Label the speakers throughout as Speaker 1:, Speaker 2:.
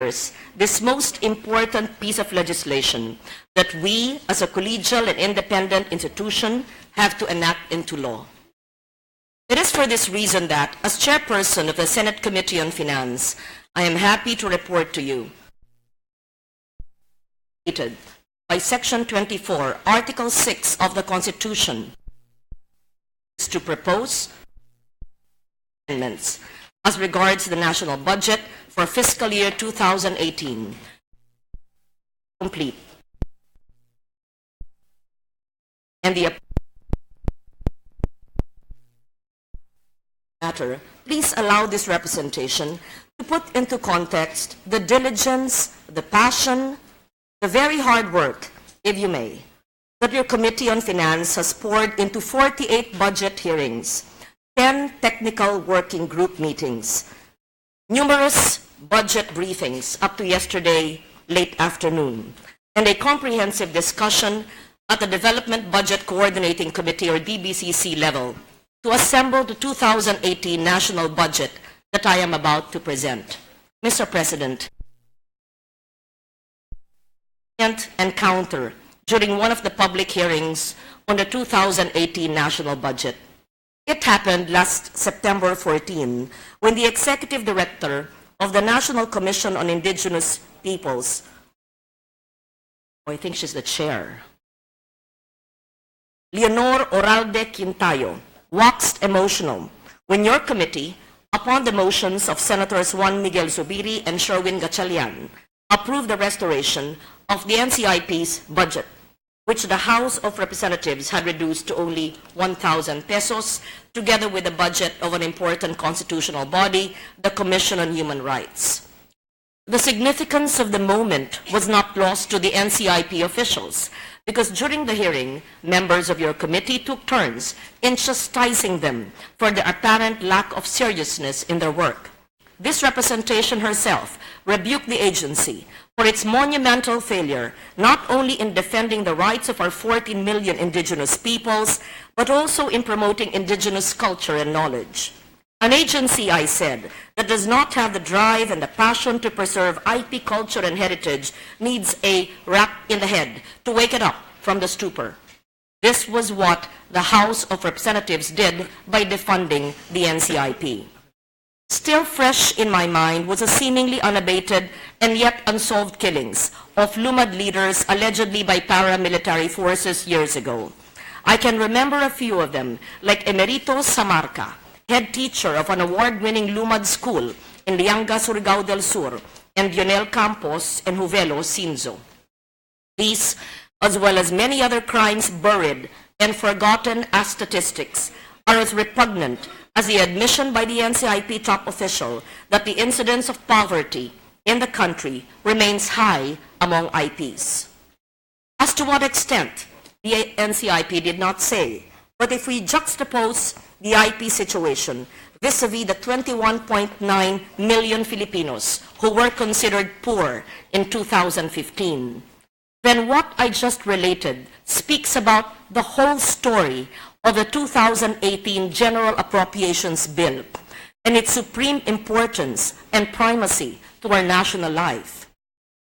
Speaker 1: Congress this most important piece of legislation that we, as a collegial and independent institution, have to enact into law. It is for this reason that, as chairperson of the Senate Committee on Finance, I am happy to report to you by Section 24, Article 6 of the Constitution, is to propose amendments as regards the national budget for fiscal year 2018. Complete. And the matter, please allow this representation to put into context the diligence, the passion, the very hard work, if you may, that your Committee on Finance has poured into 48 budget hearings, 10 technical working group meetings, numerous budget briefings up to yesterday late afternoon, and a comprehensive discussion at the Development Budget Coordinating Committee, or DBCC level, to assemble the 2018 national budget that I am about to present. Mr. President, encounter during one of the public hearings on the 2018 national budget. It happened last September 14 when the Executive Director of the National Commission on Indigenous Peoples, I think she's the chair, Leonor Oralde Quintayo, waxed emotional when your committee, upon the motions of Senators Juan Miguel Zubiri and Sherwin Gatchalian, approved the restoration of the NCIP's budget, which the House of Representatives had reduced to only 1,000 pesos, together with the budget of an important constitutional body, the Commission on Human Rights. The significance of the moment was not lost to the NCIP officials, because during the hearing, members of your committee took turns in chastising them for the apparent lack of seriousness in their work. This representation herself rebuked the agency for its monumental failure, not only in defending the rights of our 14 million indigenous peoples, but also in promoting indigenous culture and knowledge. An agency, I said, that does not have the drive and the passion to preserve IP culture and heritage needs a rap in the head to wake it up from the stupor. This was what the House of Representatives did by defunding the NCIP. Still fresh in my mind was the seemingly unabated and yet unsolved killings of Lumad leaders allegedly by paramilitary forces years ago. I can remember a few of them, like Emerito Samarca, head teacher of an award-winning Lumad school in Lianga, Surigao del Sur, and Lionel Campos and Juvelo Sinzo. These, as well as many other crimes buried and forgotten as statistics, are as repugnant as the admission by the NCIP top official that the incidence of poverty in the country remains high among IPs. As to what extent, the NCIP did not say, but if we juxtapose the IP situation vis-a-vis the 21.9 million Filipinos who were considered poor in 2015, then what I just related speaks about the whole story of the 2018 General Appropriations Bill and its supreme importance and primacy to our national life.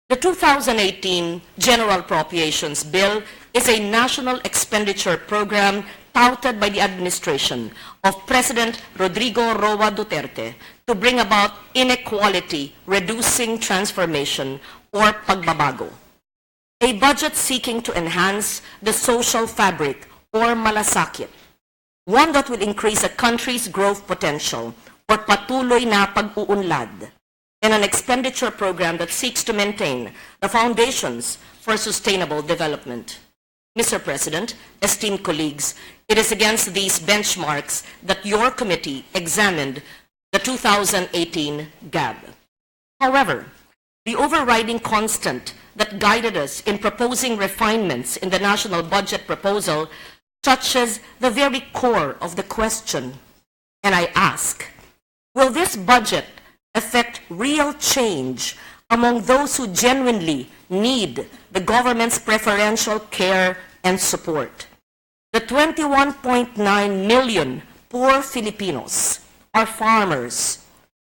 Speaker 1: The 2018 General Appropriations Bill is a national expenditure program touted by the administration of President Rodrigo Roa Duterte to bring about inequality-reducing transformation or pagbabago. A budget seeking to enhance the social fabric or malasakit, one that will increase a country's growth potential or patuloy na pag-uunlad, and an expenditure program that seeks to maintain the foundations for sustainable development. Mr. President, esteemed colleagues, it is against these benchmarks that your committee examined the 2018 GAB. However, the overriding constant that guided us in proposing refinements in the national budget proposal touches the very core of the question. And I ask, will this budget affect real change among those who genuinely need the government's preferential care and support? The 21.9 million poor Filipinos are farmers,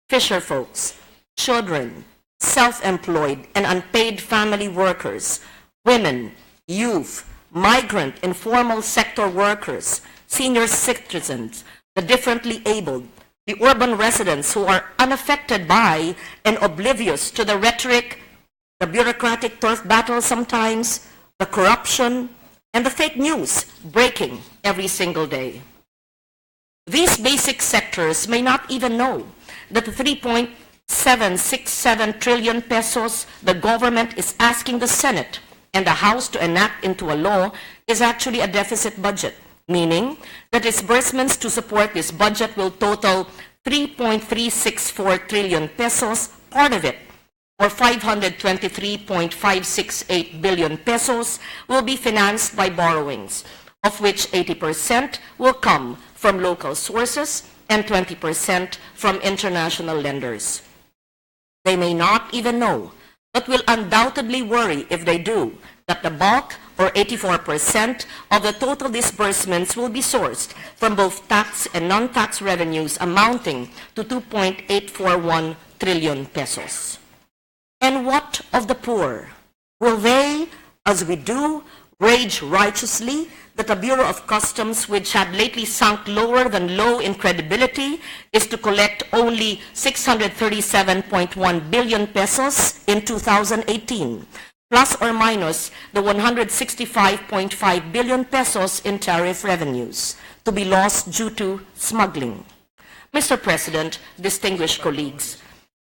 Speaker 1: fisher folks, children, self-employed, and unpaid family workers, women, youth, migrant, informal sector workers, senior citizens, the differently abled, the urban residents who are unaffected by and oblivious to the rhetoric, the bureaucratic turf battle sometimes, the corruption, and the fake news breaking every single day. These basic sectors may not even know that the 3.767 trillion pesos the government is asking the Senate and the House to enact into a law is actually a deficit budget, meaning that disbursements to support this budget will total 3.364 trillion pesos, part of it, or 523.568 billion pesos, will be financed by borrowings, of which 80% will come from local sources and 20% from international lenders. They may not even know, but will undoubtedly worry if they do, that the bulk, or 84% of the total disbursements will be sourced from both tax and non-tax revenues amounting to 2.841 trillion pesos. And what of the poor? Will they, as we do, rage righteously that the Bureau of Customs, which had lately sunk lower than low in credibility, is to collect only 637.1 billion pesos in 2018, plus or minus the 165.5 billion pesos in tariff revenues, to be lost due to smuggling? Mr. President, distinguished colleagues,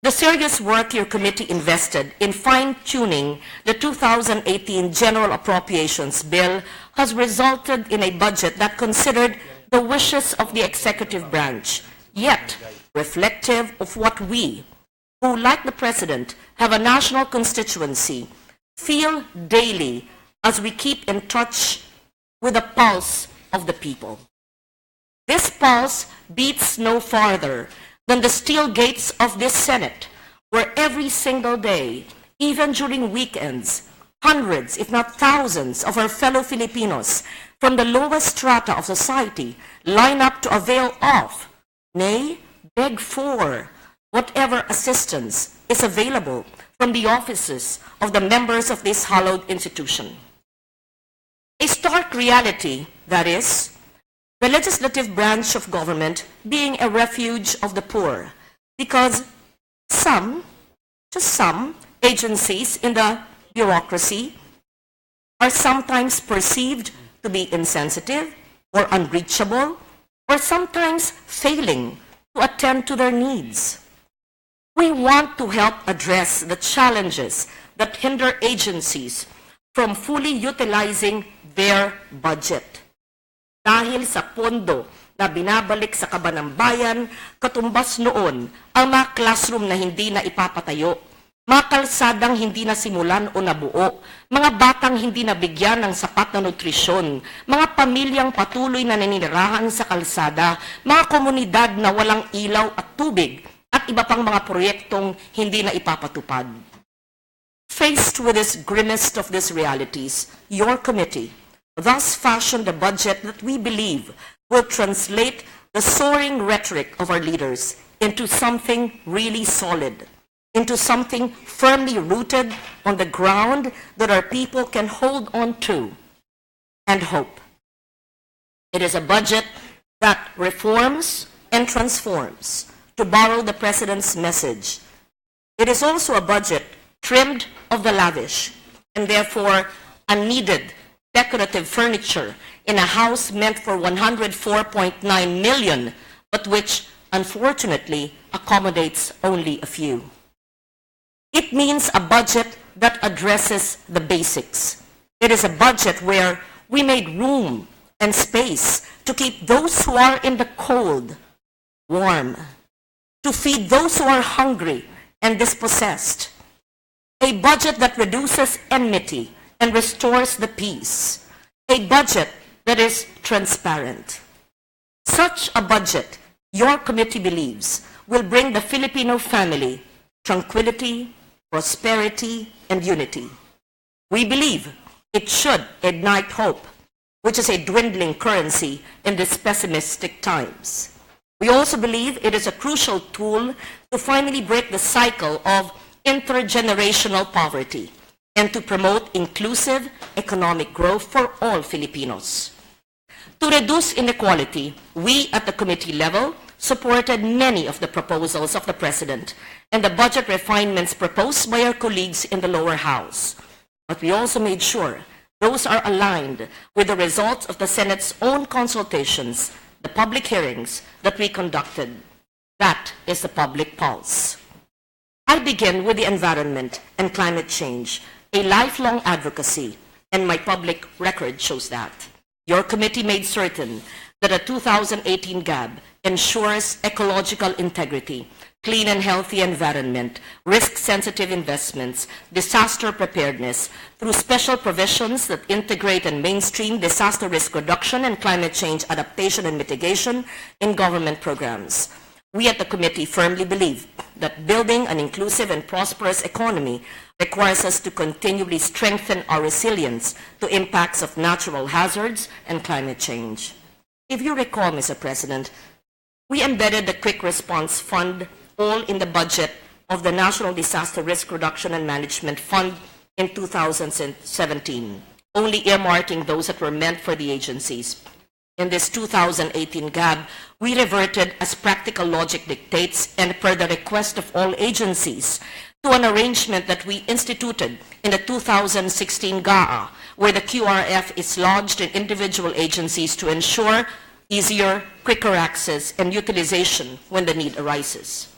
Speaker 1: the serious work your committee invested in fine-tuning the 2018 General Appropriations Bill has resulted in a budget that considered the wishes of the executive branch, yet reflective of what we, who, like the President, have a national constituency, feel daily as we keep in touch with the pulse of the people. This pulse beats no farther than the steel gates of this Senate, where every single day, even during weekends, hundreds, if not thousands, of our fellow Filipinos from the lowest strata of society line up to avail of, nay, beg for, whatever assistance is available from the offices of the members of this hallowed institution. A stark reality, that is, the legislative branch of government being a refuge of the poor, because just some agencies in the bureaucracy are sometimes perceived to be insensitive or unreachable, or sometimes failing to attend to their needs. We want to help address the challenges that hinder agencies from fully utilizing their budget. Dahil sa pondo na binabalik sa kaban ng bayan, katumbas noon ang mga classroom na hindi na ipapatayo, mga kalsadang hindi na simulan o nabuo, mga batang hindi nabigyan ng sapat na nutrisyon, mga pamilyang patuloy na naninirahan sa kalsada, mga komunidad na walang ilaw at tubig, at iba pang mga proyektong hindi na ipapatupad. Faced with this grimmest of these realities, your committee thus fashioned a budget that we believe will translate the soaring rhetoric of our leaders into something really solid, into something firmly rooted on the ground that our people can hold on to and hope. It is a budget that reforms and transforms, to borrow the President's message. It is also a budget trimmed of the lavish, and therefore unneeded decorative furniture in a house meant for 104.9 million, but which unfortunately accommodates only a few. It means a budget that addresses the basics. It is a budget where we made room and space to keep those who are in the cold warm, to feed those who are hungry and dispossessed. A budget that reduces enmity and restores the peace. A budget that is transparent. Such a budget, your committee believes, will bring the Filipino family tranquility, prosperity, and unity. We believe it should ignite hope, which is a dwindling currency in these pessimistic times. We also believe it is a crucial tool to finally break the cycle of intergenerational poverty, and to promote inclusive economic growth for all Filipinos. To reduce inequality, we at the committee level supported many of the proposals of the President and the budget refinements proposed by our colleagues in the lower house. But we also made sure those are aligned with the results of the Senate's own consultations, the public hearings that we conducted. That is the public pulse. I begin with the environment and climate change, a lifelong advocacy, and my public record shows that. Your committee made certain that a 2018 GAB ensures ecological integrity, clean and healthy environment, risk-sensitive investments, disaster preparedness, through special provisions that integrate and mainstream disaster risk reduction and climate change adaptation and mitigation in government programs. We at the committee firmly believe that building an inclusive and prosperous economy requires us to continually strengthen our resilience to impacts of natural hazards and climate change. If you recall, Mr. President, we embedded the Quick Response Fund all in the budget of the National Disaster Risk Reduction and Management Fund in 2017, only earmarking those that were meant for the agencies. In this 2018 GAB, we reverted, as practical logic dictates and per the request of all agencies, to an arrangement that we instituted in the 2016 GAA, where the QRF is lodged in individual agencies to ensure easier, quicker access and utilization when the need arises.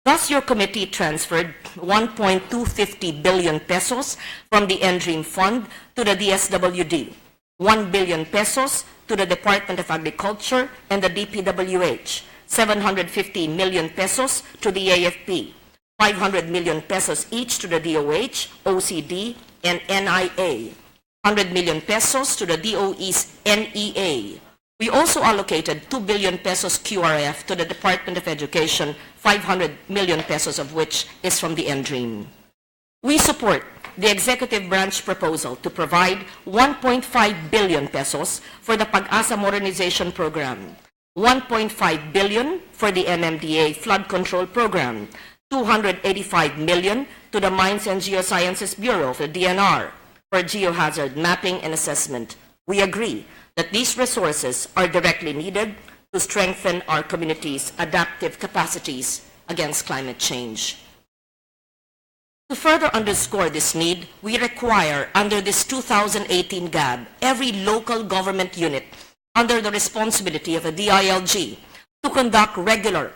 Speaker 1: Thus, your committee transferred 1.250 billion pesos from the NDREAM Fund to the DSWD, 1 billion pesos to the Department of Agriculture and the DPWH, 750 million pesos to the AFP, 500 million pesos each to the DOH, OCD, and NIA, 100 million pesos to the DOE's NEA. We also allocated 2 billion pesos QRF to the Department of Education, 500 million pesos of which is from the NDREAM. We support the executive branch proposal to provide 1.5 billion pesos for the Pag-asa Modernization Program, 1.5 billion for the MMDA Flood Control Program, 285 million to the Mines and Geosciences Bureau of the DNR for geohazard mapping and assessment. We agree that these resources are directly needed to strengthen our community's adaptive capacities against climate change. To further underscore this need, we require under this 2018 GAB every local government unit under the responsibility of a DILG to conduct regular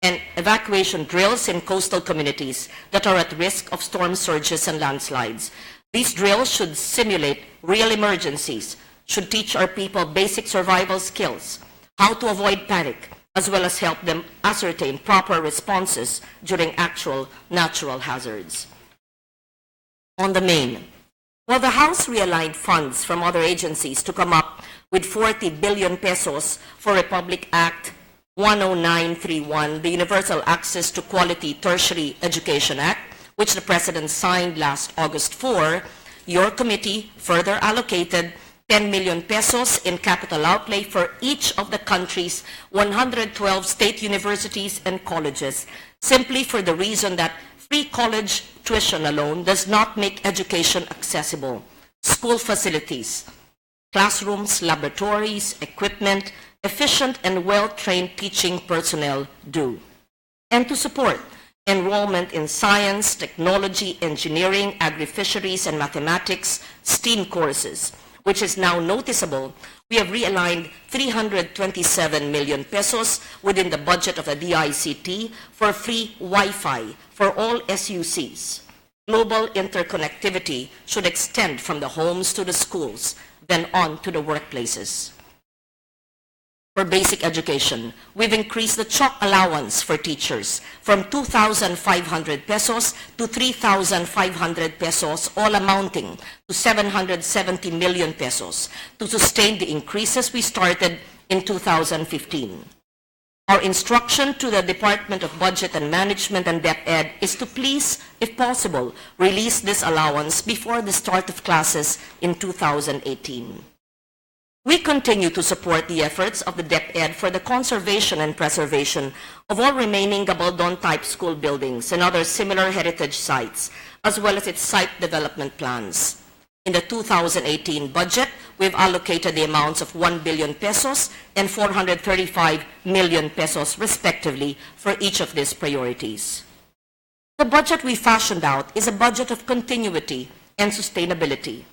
Speaker 1: and evacuation drills in coastal communities that are at risk of storm surges and landslides. These drills should simulate real emergencies, should teach our people basic survival skills, how to avoid panic, as well as help them ascertain proper responses during actual natural hazards. On the main, while the House realigned funds from other agencies to come up with 40 billion pesos for Republic Act 10931, the Universal Access to Quality Tertiary Education Act, which the President signed last August 4, your committee further allocated 10 million pesos in capital outlay for each of the country's 112 state universities and colleges, simply for the reason that free college tuition alone does not make education accessible. School facilities, classrooms, laboratories, equipment, efficient and well-trained teaching personnel do. And to support enrollment in science, technology, engineering, agri-fisheries, and mathematics STEAM courses, which is now noticeable, we have realigned 327 million pesos within the budget of the DICT for free Wi-Fi for all SUCs. Global interconnectivity should extend from the homes to the schools, then on to the workplaces. For basic education, we've increased the chalk allowance for teachers from 2,500 pesos to 3,500 pesos, all amounting to 770 million pesos to sustain the increases we started in 2015. Our instruction to the Department of Budget and Management and DepEd is to please, if possible, release this allowance before the start of classes in 2018. We continue to support the efforts of the DepEd for the conservation and preservation of all remaining Gabaldon-type school buildings and other similar heritage sites, as well as its site development plans. In the 2018 budget, we've allocated the amounts of 1 billion pesos and 435 million pesos, respectively, for each of these priorities. The budget we fashioned out is a budget of continuity and sustainability.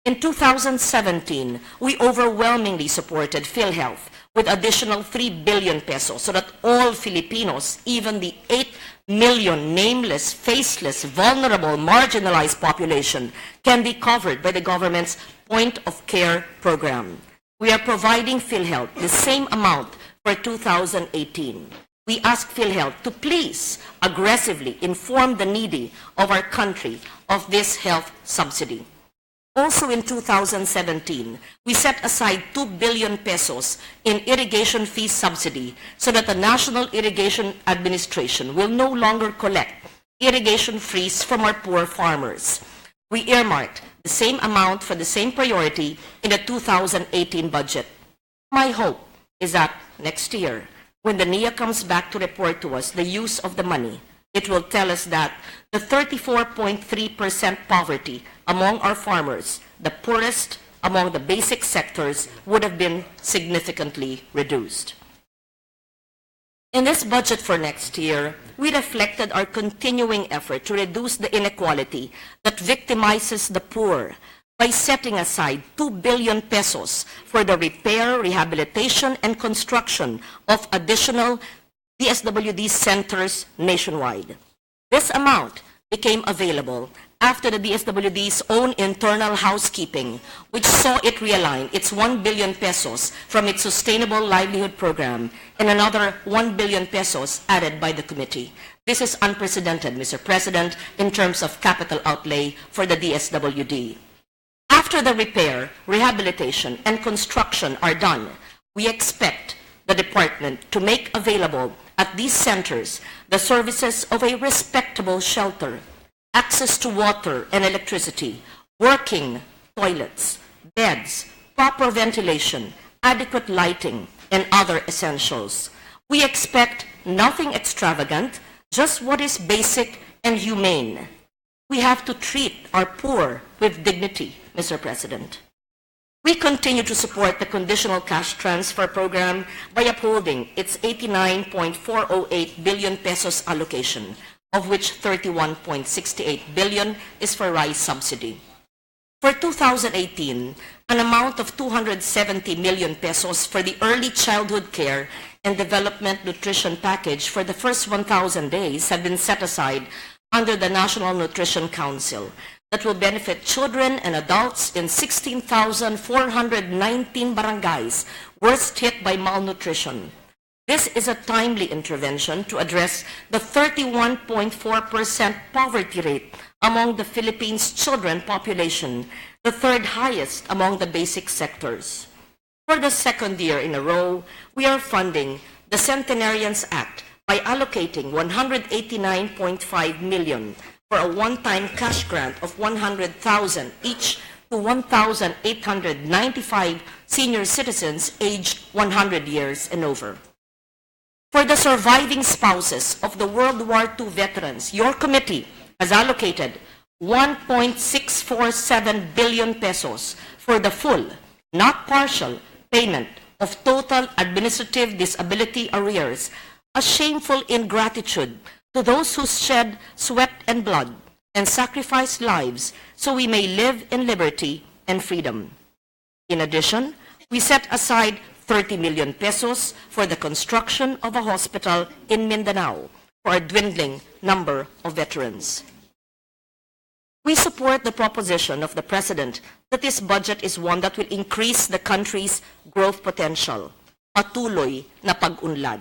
Speaker 1: In 2017, we overwhelmingly supported PhilHealth with additional 3 billion pesos so that all Filipinos, even the 8 million nameless, faceless, vulnerable, marginalized population, can be covered by the government's point-of-care program. We are providing PhilHealth the same amount for 2018. We ask PhilHealth to please aggressively inform the needy of our country of this health subsidy. Also in 2017, we set aside 2 billion pesos in irrigation fee subsidy so that the National Irrigation Administration will no longer collect irrigation fees from our poor farmers. We earmarked the same amount for the same priority in the 2018 budget. My hope is that next year, when the NIA comes back to report to us the use of the money, it will tell us that the 34.3% poverty among our farmers, the poorest among the basic sectors, would have been significantly reduced. In this budget for next year, we reflected our continuing effort to reduce the inequality that victimizes the poor by setting aside 2 billion pesos for the repair, rehabilitation, and construction of additional DSWD centers nationwide. This amount became available after the DSWD's own internal housekeeping, which saw it realign its 1 billion pesos from its Sustainable Livelihood Program and another 1 billion pesos added by the committee. This is unprecedented, Mr. President, in terms of capital outlay for the DSWD. After the repair, rehabilitation, and construction are done, we expect the department to make available at these centers the services of a respectable shelter, access to water and electricity, working toilets, beds, proper ventilation, adequate lighting, and other essentials. We expect nothing extravagant, just what is basic and humane. We have to treat our poor with dignity, Mr. President. We continue to support the Conditional Cash Transfer Program by upholding its 89.408 billion pesos allocation, of which 31.68 billion is for rice subsidy. For 2018, an amount of 270 million pesos for the Early Childhood Care and Development Nutrition Package for the first 1,000 days have been set aside under the National Nutrition Council that will benefit children and adults in 16,419 barangays worst hit by malnutrition. This is a timely intervention to address the 31.4% poverty rate among the Philippines' children population, the third highest among the basic sectors. For the second year in a row, we are funding the Centenarians Act by allocating 189.5 million for a one-time cash grant of 100,000 each to 1,895 senior citizens aged 100 years and over. For the surviving spouses of the World War II veterans, your committee has allocated 1.647 billion pesos for the full, not partial, payment of total administrative disability arrears, a shameful ingratitude to those who shed sweat and blood and sacrificed lives so we may live in liberty and freedom. In addition, we set aside 30 million pesos for the construction of a hospital in Mindanao for a dwindling number of veterans. We support the proposition of the President that this budget is one that will increase the country's growth potential, patuloy na pag-unlad.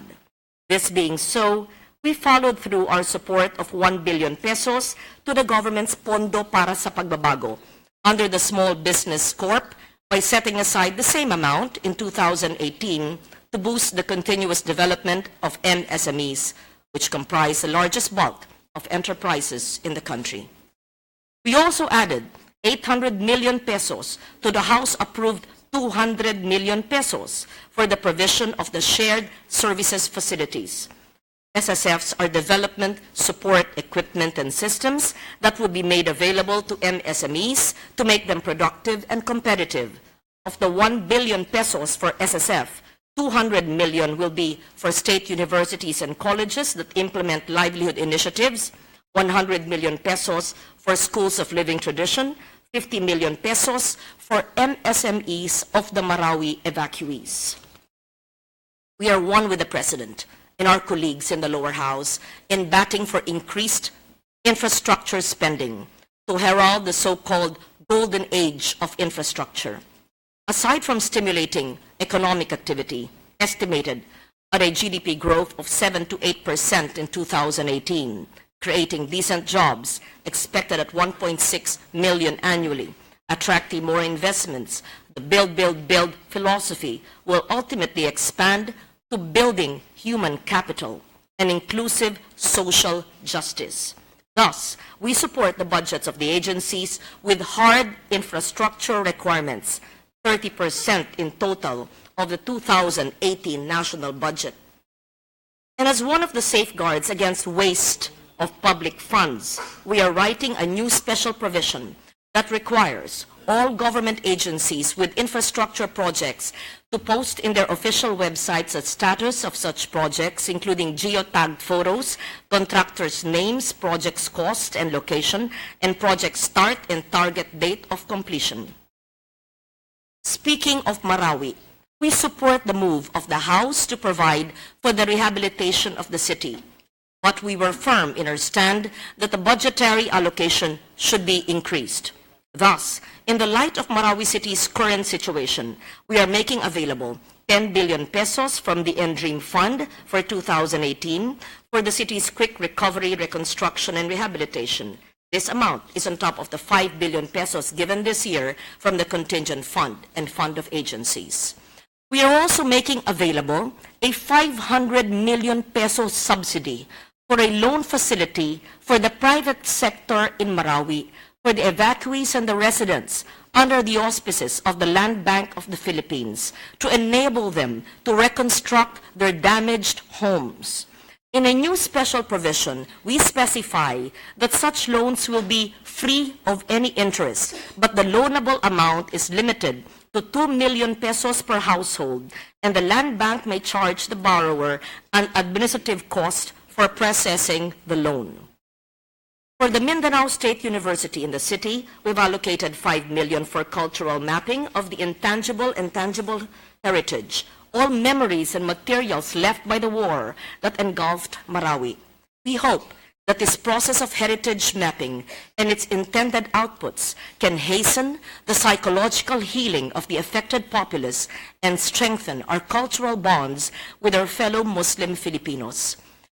Speaker 1: This being so, we followed through our support of 1 billion pesos to the government's Pondo para sa Pagbabago under the Small Business Corp by setting aside the same amount in 2018 to boost the continuous development of MSMEs, which comprise the largest bulk of enterprises in the country. We also added 800 million pesos to the House-approved 200 million pesos for the provision of the shared services facilities. SSFs are development, support, equipment, and systems that will be made available to MSMEs to make them productive and competitive. Of the 1 billion pesos for SSF, 200 million will be for state universities and colleges that implement livelihood initiatives, 100 million pesos for schools of living tradition, 50 million pesos for MSMEs of the Marawi evacuees. We are one with the President and our colleagues in the lower house in batting for increased infrastructure spending to herald the so-called golden age of infrastructure. Aside from stimulating economic activity, estimated at a GDP growth of 7 to 8% in 2018, creating decent jobs expected at 1.6 million annually, attracting more investments, the build, build, build philosophy will ultimately expand to building human capital and inclusive social justice. Thus, we support the budgets of the agencies with hard infrastructure requirements, 30% in total of the 2018 national budget. And as one of the safeguards against waste of public funds, we are writing a new special provision that requires all government agencies with infrastructure projects to post in their official websites the status of such projects, including geotagged photos, contractors' names, project's cost and location, and project start and target date of completion. Speaking of Marawi, we support the move of the House to provide for the rehabilitation of the city, but we were firm in our stand that the budgetary allocation should be increased. Thus, in the light of Marawi City's current situation, we are making available 10 billion pesos from the NDREAM Fund for 2018 for the city's quick recovery, reconstruction, and rehabilitation. This amount is on top of the 5 billion pesos given this year from the contingent fund and fund of agencies. We are also making available a 500 million peso subsidy for a loan facility for the private sector in Marawi for the evacuees and the residents under the auspices of the Land Bank of the Philippines to enable them to reconstruct their damaged homes. In a new special provision, we specify that such loans will be free of any interest, but the loanable amount is limited to 2 million pesos per household, and the Land Bank may charge the borrower an administrative cost for processing the loan. For the Mindanao State University in the city, we've allocated 5 million for cultural mapping of the intangible and tangible heritage, all memories and materials left by the war that engulfed Marawi. We hope that this process of heritage mapping and its intended outputs can hasten the psychological healing of the affected populace and strengthen our cultural bonds with our fellow Muslim Filipinos.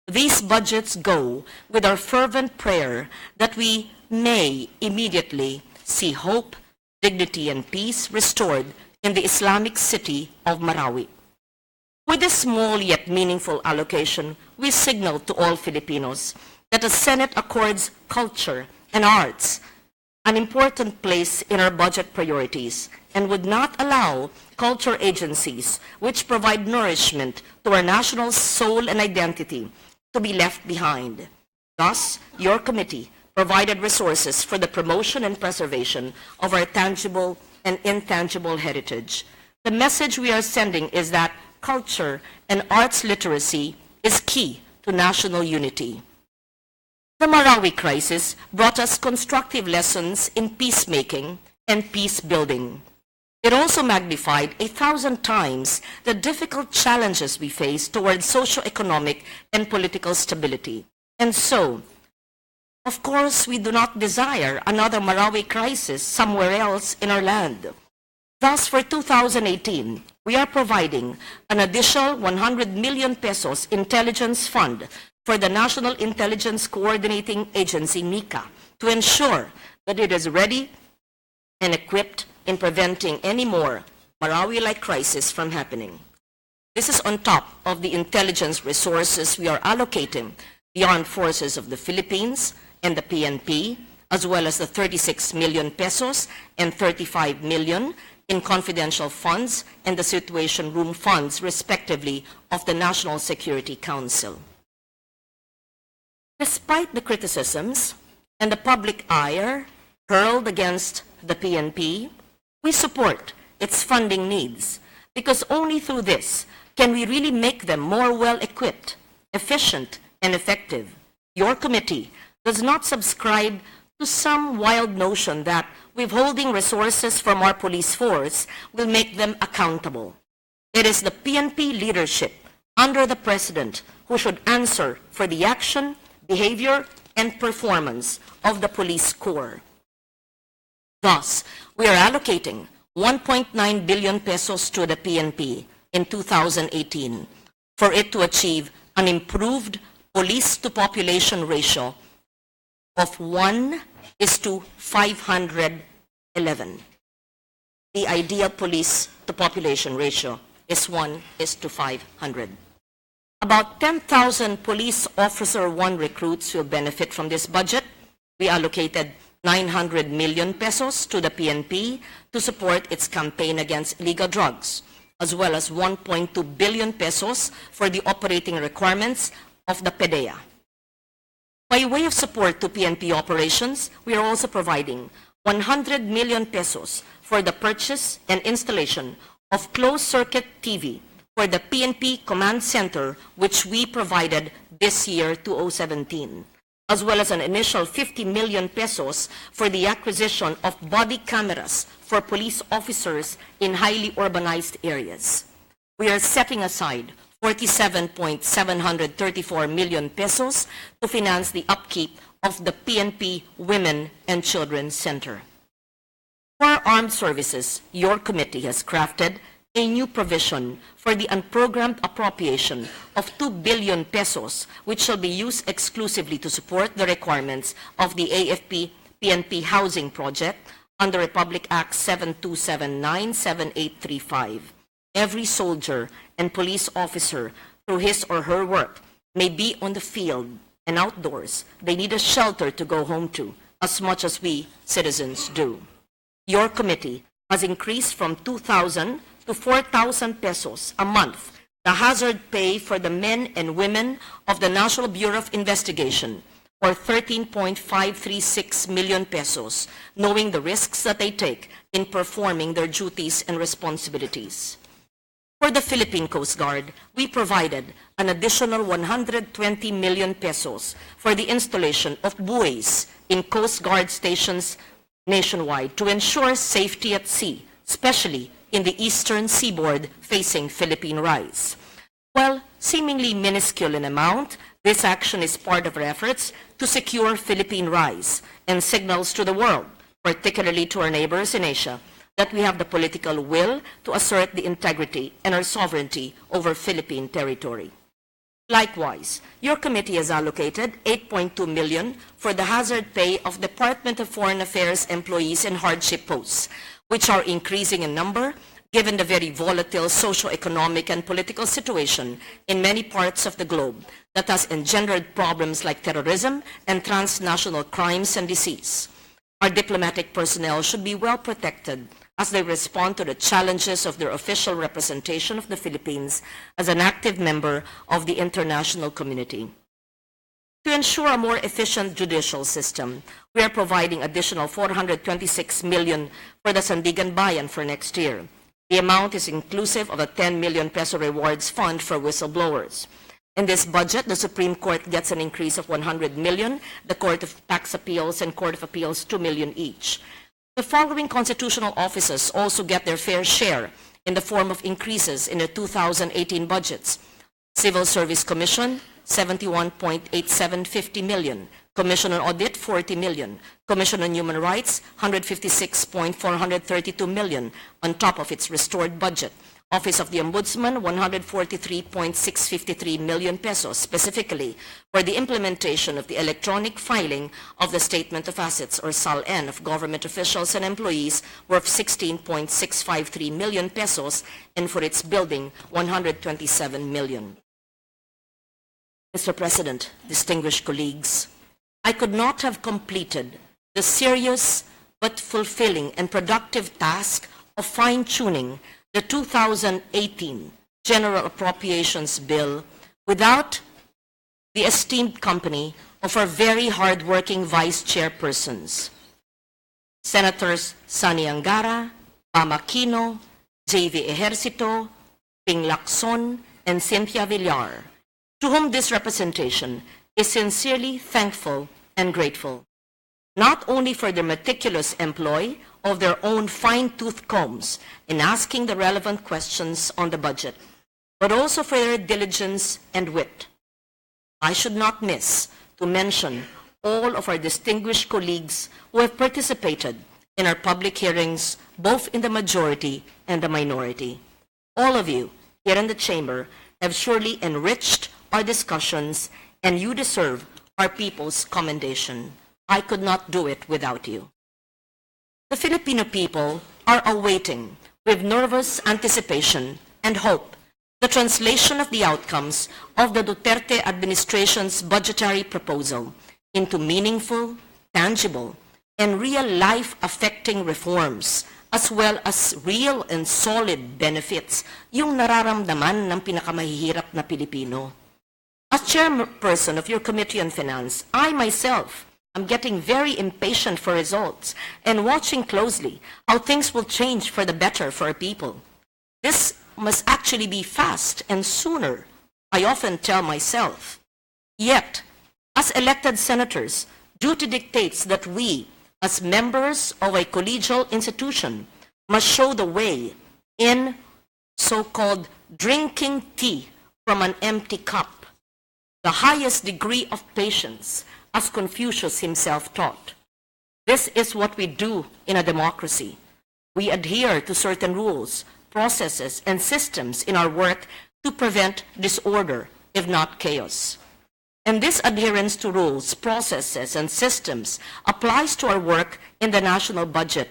Speaker 1: These budgets go with our fervent prayer that we may immediately see hope, dignity, and peace restored in the Islamic city of Marawi. With this small yet meaningful allocation, we signal to all Filipinos that the Senate accords culture and arts an important place in our budget priorities and would not allow culture agencies which provide nourishment to our national soul and identity to be left behind. Thus, your committee provided resources for the promotion and preservation of our tangible and intangible heritage. The message we are sending is that culture and arts literacy is key to national unity. The Marawi crisis brought us constructive lessons in peacemaking and peace building. It also magnified 1,000 times the difficult challenges we face towards socio-economic and political stability. And so, of course, we do not desire another Marawi crisis somewhere else in our land. Thus, for 2018, we are providing an additional 100 million pesos intelligence fund for the National Intelligence Coordinating Agency, NICA, to ensure that it is ready and equipped in preventing any more Marawi-like crisis from happening. This is on top of the intelligence resources we are allocating the armed forces of the Philippines and the PNP, as well as the 36 million pesos and 35 million in confidential funds and the Situation Room funds, respectively, of the National Security Council. Despite the criticisms and the public ire hurled against the PNP, we support its funding needs because only through this can we really make them more well-equipped, efficient, and effective. Your committee does not subscribe to some wild notion that withholding resources from our police force will make them accountable. It is the PNP leadership under the President who should answer for the action, behavior, and performance of the police corps. Thus, we are allocating 1.9 billion pesos to the PNP in 2018 for it to achieve an improved police-to-population ratio of 1:511. The ideal police-to-population ratio is 1:500. About 10,000 police officer 1 recruits will benefit from this budget. We allocated 900 million pesos to the PNP to support its campaign against illegal drugs, as well as 1.2 billion pesos for the operating requirements of the PDEA. By way of support to PNP operations, we are also providing 100 million pesos for the purchase and installation of closed-circuit TV for the PNP Command Center, which we provided this year, 2017, as well as an initial 50 million pesos for the acquisition of body cameras for police officers in highly urbanized areas. We are setting aside 47.734 million pesos to finance the upkeep of the PNP Women and Children Center. For our armed services, your committee has crafted a new provision for the unprogrammed appropriation of 2 billion pesos, which shall be used exclusively to support the requirements of the AFP-PNP housing project under Republic Act 7279-7835. Every soldier and police officer, through his or her work, may be on the field and outdoors. They need a shelter to go home to, as much as we citizens do. Your committee has increased from 2,000 to 4,000 pesos a month the hazard pay for the men and women of the National Bureau of Investigation, or 13.536 million pesos, knowing the risks that they take in performing their duties and responsibilities. For the Philippine Coast Guard, we provided an additional 120 million pesos for the installation of buoys in Coast Guard stations nationwide to ensure safety at sea, especially in the eastern seaboard facing Philippine Rise. While seemingly minuscule in amount, this action is part of our efforts to secure Philippine Rise and signals to the world, particularly to our neighbors in Asia, that we have the political will to assert the integrity and our sovereignty over Philippine territory. Likewise, your committee has allocated 8.2 million for the hazard pay of Department of Foreign Affairs employees in hardship posts, which are increasing in number given the very volatile socio-economic and political situation in many parts of the globe that has engendered problems like terrorism and transnational crimes and disease. Our diplomatic personnel should be well protected as they respond to the challenges of their official representation of the Philippines as an active member of the international community. To ensure a more efficient judicial system, we are providing additional 426 million for the Sandigan Bayan for next year. The amount is inclusive of a 10 million peso rewards fund for whistleblowers. In this budget, the Supreme Court gets an increase of 100 million, the Court of Tax Appeals and Court of Appeals 2 million each. The following constitutional offices also get their fair share in the form of increases in the 2018 budgets. Civil Service Commission, 71.8750 million. Commission on Audit, 40 million. Commission on Human Rights, 156.432 million on top of its restored budget. Office of the Ombudsman, 143.653 million pesos, specifically for the implementation of the electronic filing of the Statement of Assets, or SALN, of government officials and employees, worth 16.653 million pesos, and for its building, 127 million. Mr. President, distinguished colleagues, I could not have completed the serious but fulfilling and productive task of fine-tuning the 2018 General Appropriations Bill without the esteemed company of our very hard-working vice chairpersons, Senators Sani Angara, Pam Aquino, J.V. Ejercito, Ping Lacson, and Cynthia Villar, to whom this representation is sincerely thankful and grateful, not only for their meticulous employ of their own fine-tooth combs in asking the relevant questions on the budget, but also for their diligence and wit. I should not miss to mention all of our distinguished colleagues who have participated in our public hearings, both in the majority and the minority. All of you here in the chamber have surely enriched our discussions, and you deserve our people's commendation. I could not do it without you. The Filipino people are awaiting with nervous anticipation and hope the translation of the outcomes of the Duterte administration's budgetary proposal into meaningful, tangible, and real-life affecting reforms, as well as real and solid benefits, yung nararamdaman ng pinakamahihirap na Pilipino. As chairperson of your Committee on Finance, I myself am getting very impatient for results and watching closely how things will change for the better for our people. This must actually be fast and sooner, I often tell myself. Yet, as elected senators, duty dictates that we, as members of a collegial institution, must show the way in so-called drinking tea from an empty cup, the highest degree of patience, as Confucius himself taught. This is what we do in a democracy. We adhere to certain rules, processes, and systems in our work to prevent disorder, if not chaos. And this adherence to rules, processes, and systems applies to our work in the national budget.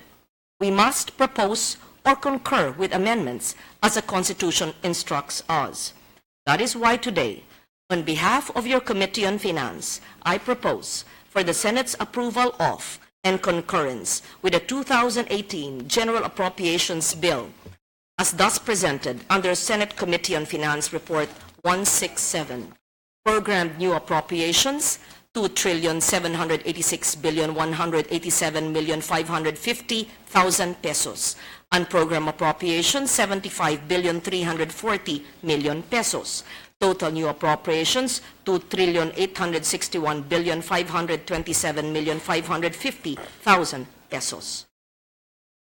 Speaker 1: We must propose or concur with amendments as the Constitution instructs us. That is why today, on behalf of your Committee on Finance, I propose for the Senate's approval of and concurrence with the 2018 General Appropriations Bill, as thus presented under Senate Committee on Finance Report 167, programmed new appropriations, 2,786,187,550,000 pesos, and program appropriations, 75,340,000,000 pesos. Total new appropriations, 2,861,527,550,000 pesos.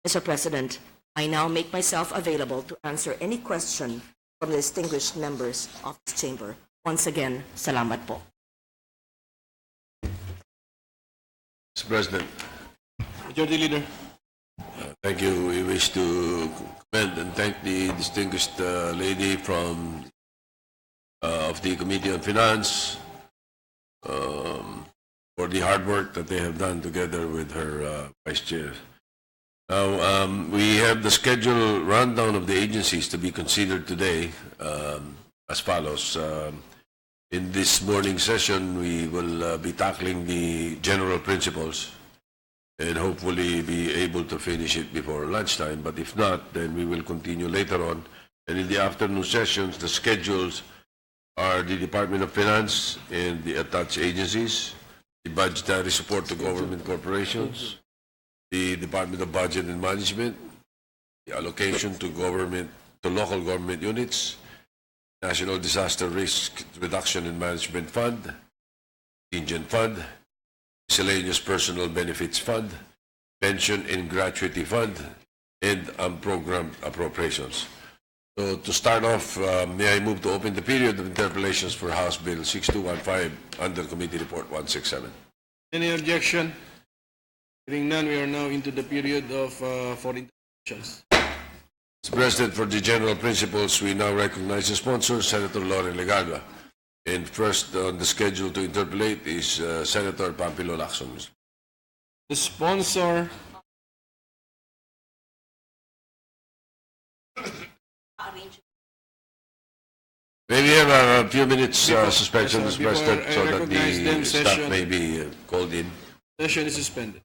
Speaker 1: Mr. President, I now make myself available to answer any question from the distinguished members of this chamber. Once again, salamat po.
Speaker 2: Mr. President,
Speaker 3: Majority Leader.
Speaker 2: thank you. We wish to commend and thank the distinguished lady from of the Committee on Finance for the hard work that they have done together with her Vice Chair. Now, we have the schedule rundown of the agencies to be considered today as follows. In this morning's session, we will be tackling the general principles and hopefully be able to finish it before lunchtime. But if not, then we will continue later on. And in the afternoon sessions, the schedules are the Department of Finance and the attached agencies, the budgetary support to government corporations, the Department of Budget and Management, the allocation to local government units, National Disaster Risk Reduction and Management Fund, Contingent Fund, Miscellaneous Personal Benefits Fund, Pension and Gratuity Fund, and unprogrammed appropriations. So to start off, may I move to open the period of interpellations for House Bill 6215 under Committee Report 167.
Speaker 3: Any objection? Hearing none, we are now into the period of for interpellations.
Speaker 2: Mr. President, for the general principles, we now recognize the sponsor, Senator Loren Legarda. And first on the schedule to interpellate is Senator Pampilo Lacson.
Speaker 3: The sponsor.
Speaker 2: Maybe have a few minutes suspension,
Speaker 3: Yes,
Speaker 2: Mr.
Speaker 3: before
Speaker 2: President,
Speaker 3: I
Speaker 2: so that
Speaker 3: recognize them,
Speaker 2: the staff
Speaker 3: session-
Speaker 2: may be called in.
Speaker 3: Session is suspended.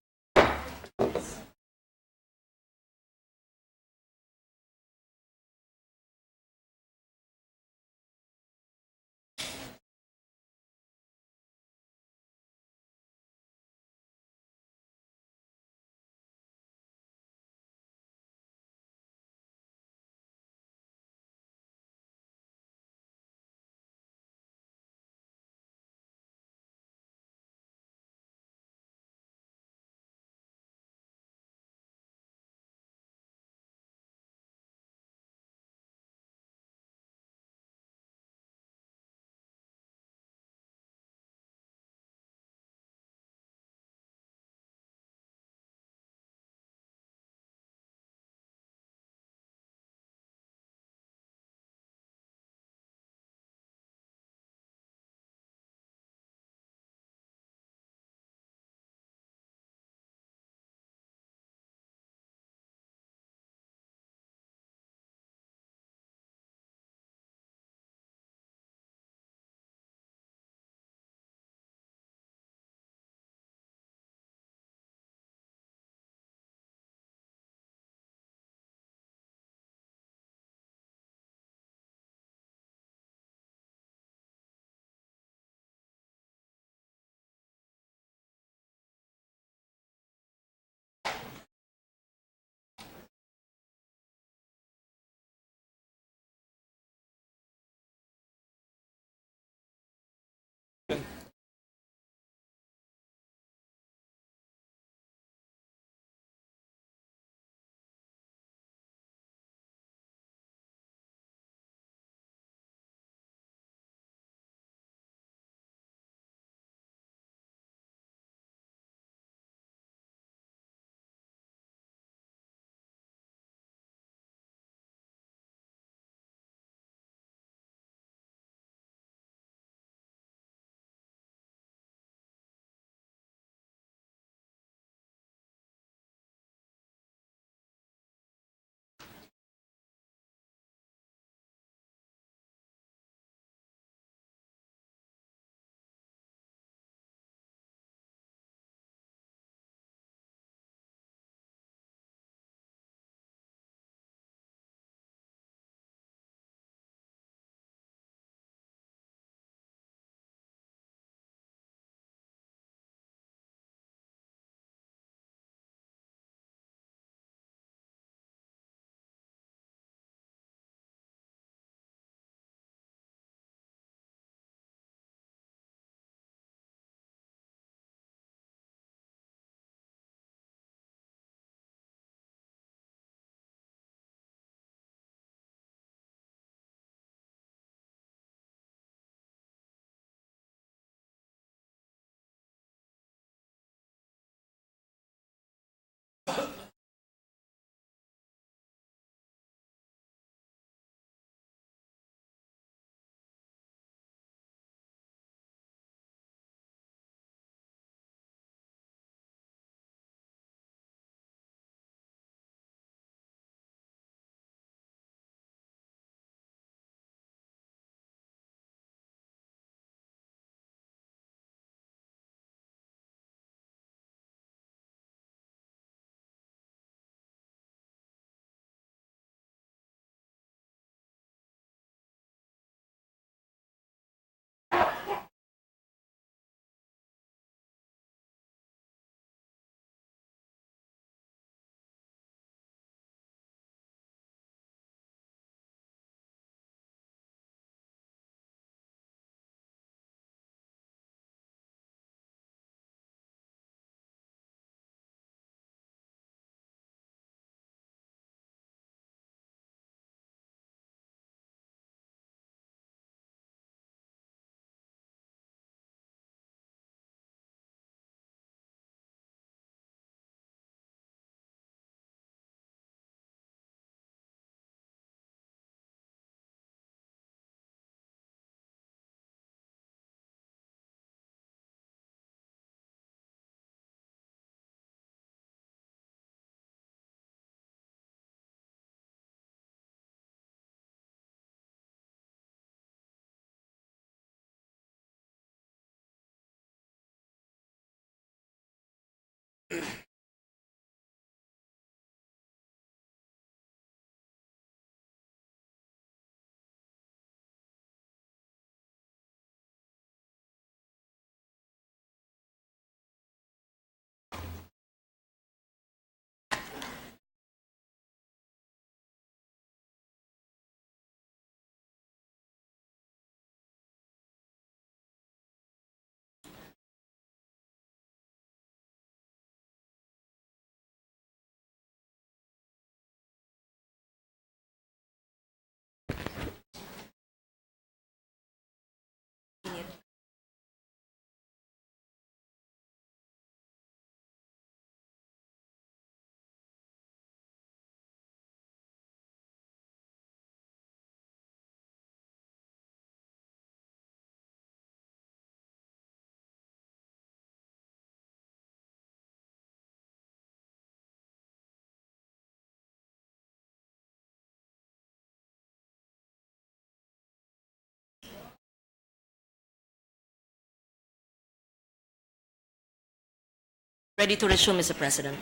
Speaker 1: Ready to resume, Mr. President.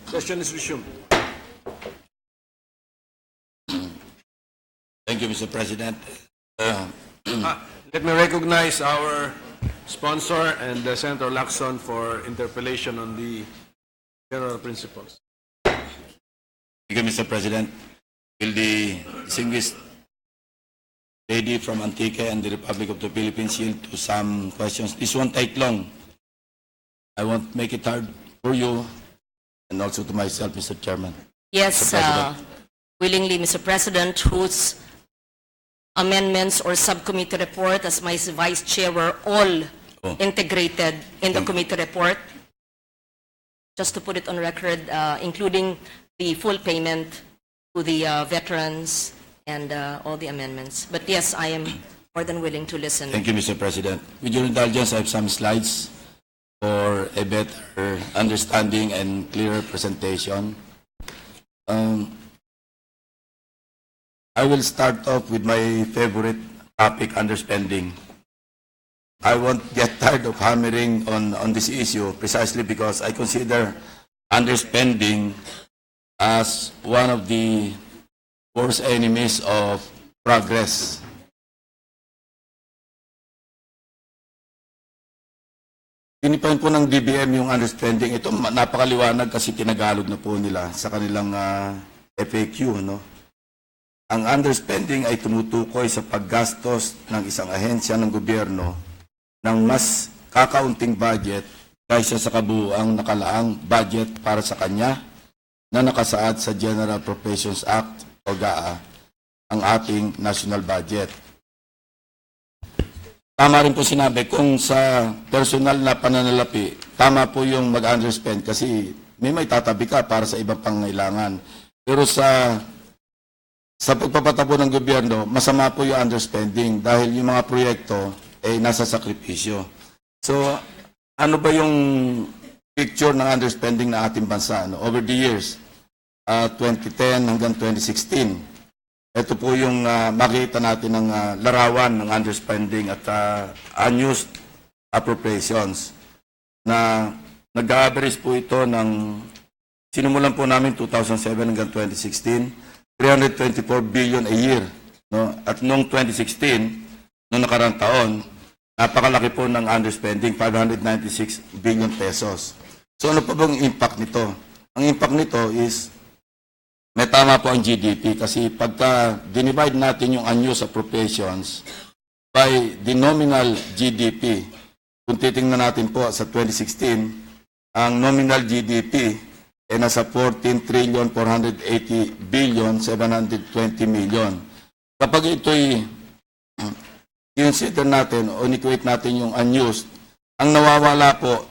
Speaker 3: Session is resumed.
Speaker 4: Thank you, Mr. President.
Speaker 3: Let me recognize our sponsor and Senator Lacson for interpellation on the general principles.
Speaker 4: Thank you, Mr. President. Will the distinguished lady from Antique and the Republic of the Philippines yield to some questions? This won't take long. I won't make it hard for you and also to myself, Mr. Chairman.
Speaker 1: Yes,
Speaker 4: Mr. President.
Speaker 1: willingly, Mr. President, whose amendments or subcommittee report as my vice chair were all integrated in the committee report. Just to put it on record, including the full payment to the veterans and all the amendments. But yes, I am more than willing to listen.
Speaker 4: Thank you, Mr. President. With your indulgence, I have some slides for a better understanding and clearer presentation. I will start off with my favorite topic, underspending. I won't get tired of hammering on this issue precisely because I consider underspending as one of the worst enemies of progress. Tinipan po ng DBM yung underspending. Ito napakaliwanag kasi tinagalog na po nila sa kanilang FAQ, no? Ang underspending ay tumutukoy sa paggastos ng isang ahensya ng gobyerno ng mas kakaunting budget kaysa sa kabuuang nakalaang budget para sa kanya na nakasaad sa General Appropriations Act o GAA, ang ating national budget. Tama rin po sinabi, kung sa personal na pananalapi, tama po yung mag-underspend kasi may tatabi ka para sa ibang pangailangan. Pero sa pagpapatapo ng gobyerno, masama po yung underspending dahil yung mga proyekto ay nasa sakripisyo. So, ano ba yung picture ng underspending na ating bansa over the years? 2010 hanggang 2016. Ito po yung makita natin ng larawan ng underspending at unused appropriations na nag-average po ito ng sinumulan po namin 2007 hanggang 2016. 324 billion a year. No? At noong 2016, noong nakarang taon, napakalaki po ng underspending, 596 billion pesos. So ano pa bang impact nito? Ang impact nito is, may tama po ang GDP kasi pagka dinivide natin yung unused appropriations by the nominal GDP, kung titingnan natin po sa 2016, ang nominal GDP ay nasa 14,480,720,000,000. Kapag ito'y consider natin o equate natin yung unused, ang nawawala po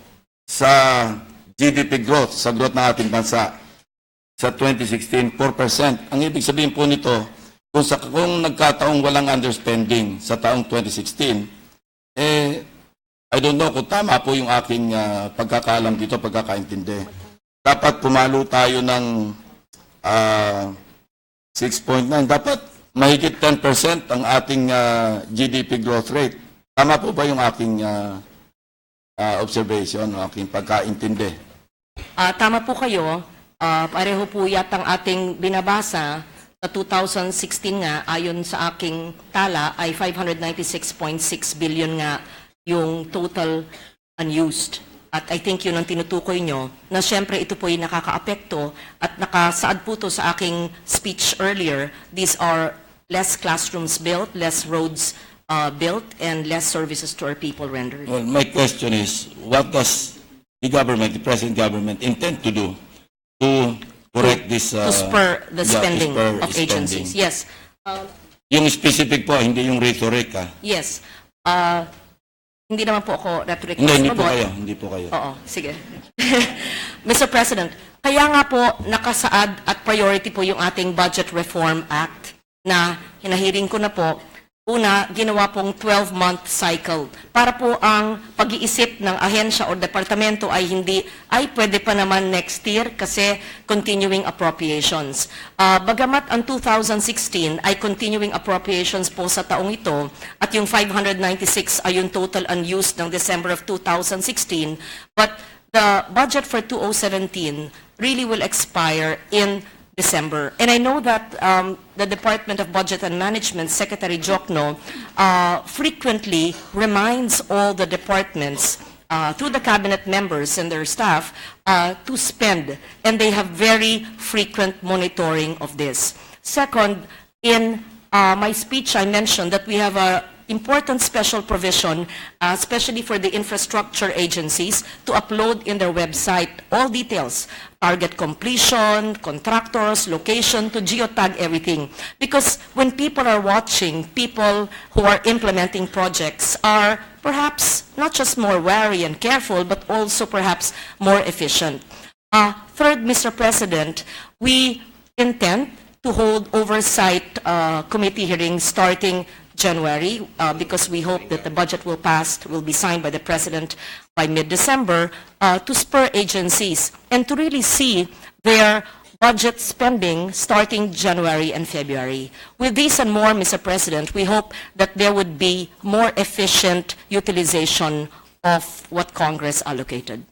Speaker 4: sa GDP growth, sa growth ng ating bansa, sa 2016, 4%. Ang ibig sabihin po nito, kung nagkataong walang underspending sa taong 2016, I don't know kung tama po yung aking pagkakaalam dito, pagkakaintindi. Dapat pumalo tayo ng 6.9. Dapat mahigit 10% ang ating GDP growth rate. Tama po ba yung aking observation, o aking pagkaintindi.
Speaker 1: Tama po kayo. Pareho po yatang ating binabasa sa 2016 nga, ayon sa aking tala, ay 596.6 billion nga yung total unused. At I think yun ang tinutukoy nyo, na syempre ito po ay nakakaapekto at nakasaad po to sa aking speech earlier. These are less classrooms built, less roads built, and less services to our people rendered.
Speaker 4: Well, my question is, what does the government, the present government, intend to do to correct this?
Speaker 1: To spur the spending
Speaker 4: spur
Speaker 1: of agencies. Yes.
Speaker 4: Yung specific po, hindi yung rhetoric,
Speaker 1: Yes. Hindi naman po ako rhetoric.
Speaker 4: Hindi po kayo, hindi po kayo.
Speaker 1: Oo, sige. Mr. President, kaya nga po nakasaad at priority po yung ating Budget Reform Act na hinahiring ko na po. Una, ginawa pong 12-month cycle para po ang pag-iisip ng ahensya o departamento ay pwede pa naman next year kasi continuing appropriations. Bagamat ang 2016 ay continuing appropriations po sa taong ito at yung 596 ay yung total unused ng December of 2016, but the budget for 2017 really will expire in December. And I know that the Department of Budget and Management Secretary Jokno frequently reminds all the departments through the cabinet members and their staff to spend, and they have very frequent monitoring of this. Second, in my speech I mentioned that we have a important special provision, especially for the infrastructure agencies, to upload in their website all details, target completion, contractors, location, to geotag everything. Because when people are watching, people who are implementing projects are perhaps not just more wary and careful, but also perhaps more efficient. Third, Mr. President, we intend to hold oversight committee hearings starting January, because we hope that the budget will be signed by the President by mid-December, to spur agencies and to really see their budget spending starting January and February. With this and more, Mr. President, we hope that there would be more efficient utilization of what Congress allocated.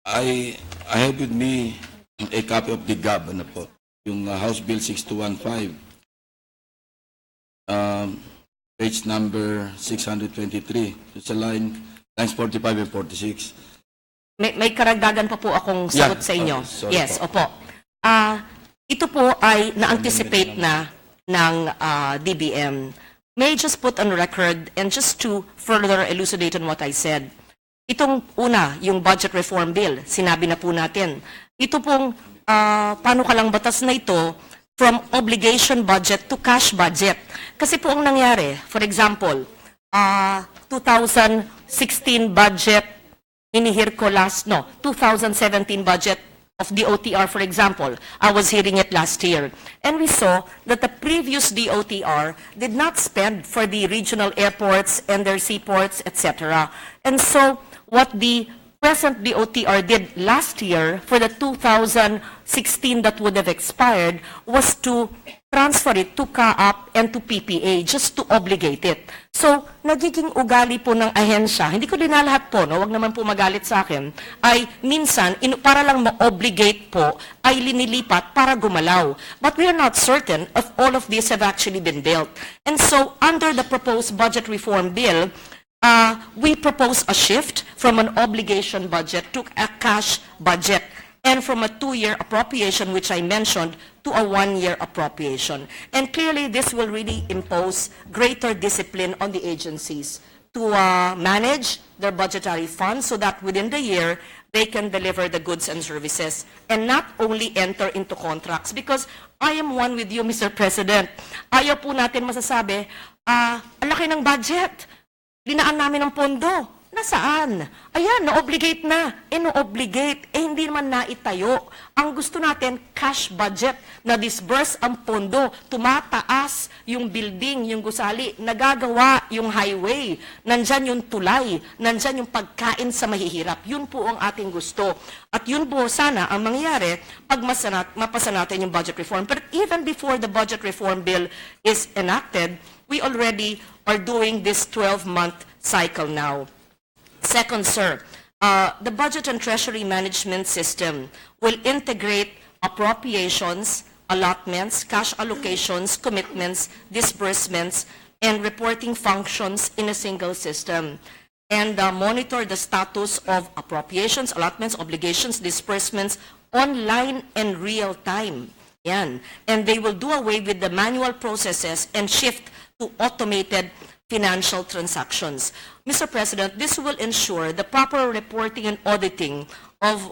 Speaker 4: I have with me a copy of the GAB, yung House Bill 6215. Page number 623. It's a lines 45 and 46.
Speaker 1: May karagdagan pa po akong sagot sa inyo.
Speaker 4: Sorry
Speaker 1: Yes,
Speaker 4: po.
Speaker 1: opo. Ito po ay na-anticipate na ng DBM. May I just put on record and just to further elucidate on what I said. Itong una, yung budget reform bill, sinabi na po natin. Ito pong panukalang batas na ito from obligation budget to cash budget. Kasi po ang nangyari, for example, 2016 budget, hinihir ko 2017 budget of DOTR, for example. I was hearing it last year. And we saw that the previous DOTR did not spend for the regional airports and their seaports, etc. And so what the present DOTR did last year for the 2016 that would have expired was to transfer it to CAAP and to PPA just to obligate it. So, nagiging ugali po ng ahensya, hindi ko dinalahat po, wag naman po magalit sa akin, ay minsan, para lang ma-obligate po, ay linilipat para gumalaw. But we are not certain if all of these have actually been built. And so, under the proposed budget reform bill, we propose a shift from an obligation budget to a cash budget, and from a 2-year appropriation, which I mentioned, to a 1-year appropriation. And clearly, this will really impose greater discipline on the agencies to manage their budgetary funds so that within the year, they can deliver the goods and services and not only enter into contracts. Because I am one with you, Mr. President. Ayaw po natin masasabi, ang laki ng budget. Linaan namin ng pondo. Nasaan? Ayan, na-obligate na. No-obligate. Hindi naman naitayo. Ang gusto natin, cash budget, na disburse ang pondo, tumataas yung building, yung gusali, nagagawa yung highway, nandyan yung tulay, nandyan yung pagkain sa mahihirap. Yun po ang ating gusto. At yun po sana ang mangyayari pag mapasa natin yung budget reform. But even before the budget reform bill is enacted, we already are doing this 12-month cycle now. Second, sir, the budget and treasury management system will integrate appropriations, allotments, cash allocations, commitments, disbursements, and reporting functions in a single system, and monitor the status of appropriations, allotments, obligations, disbursements online and real time. Yan. And they will do away with the manual processes and shift to automated financial transactions. Mr. President, this will ensure the proper reporting and auditing of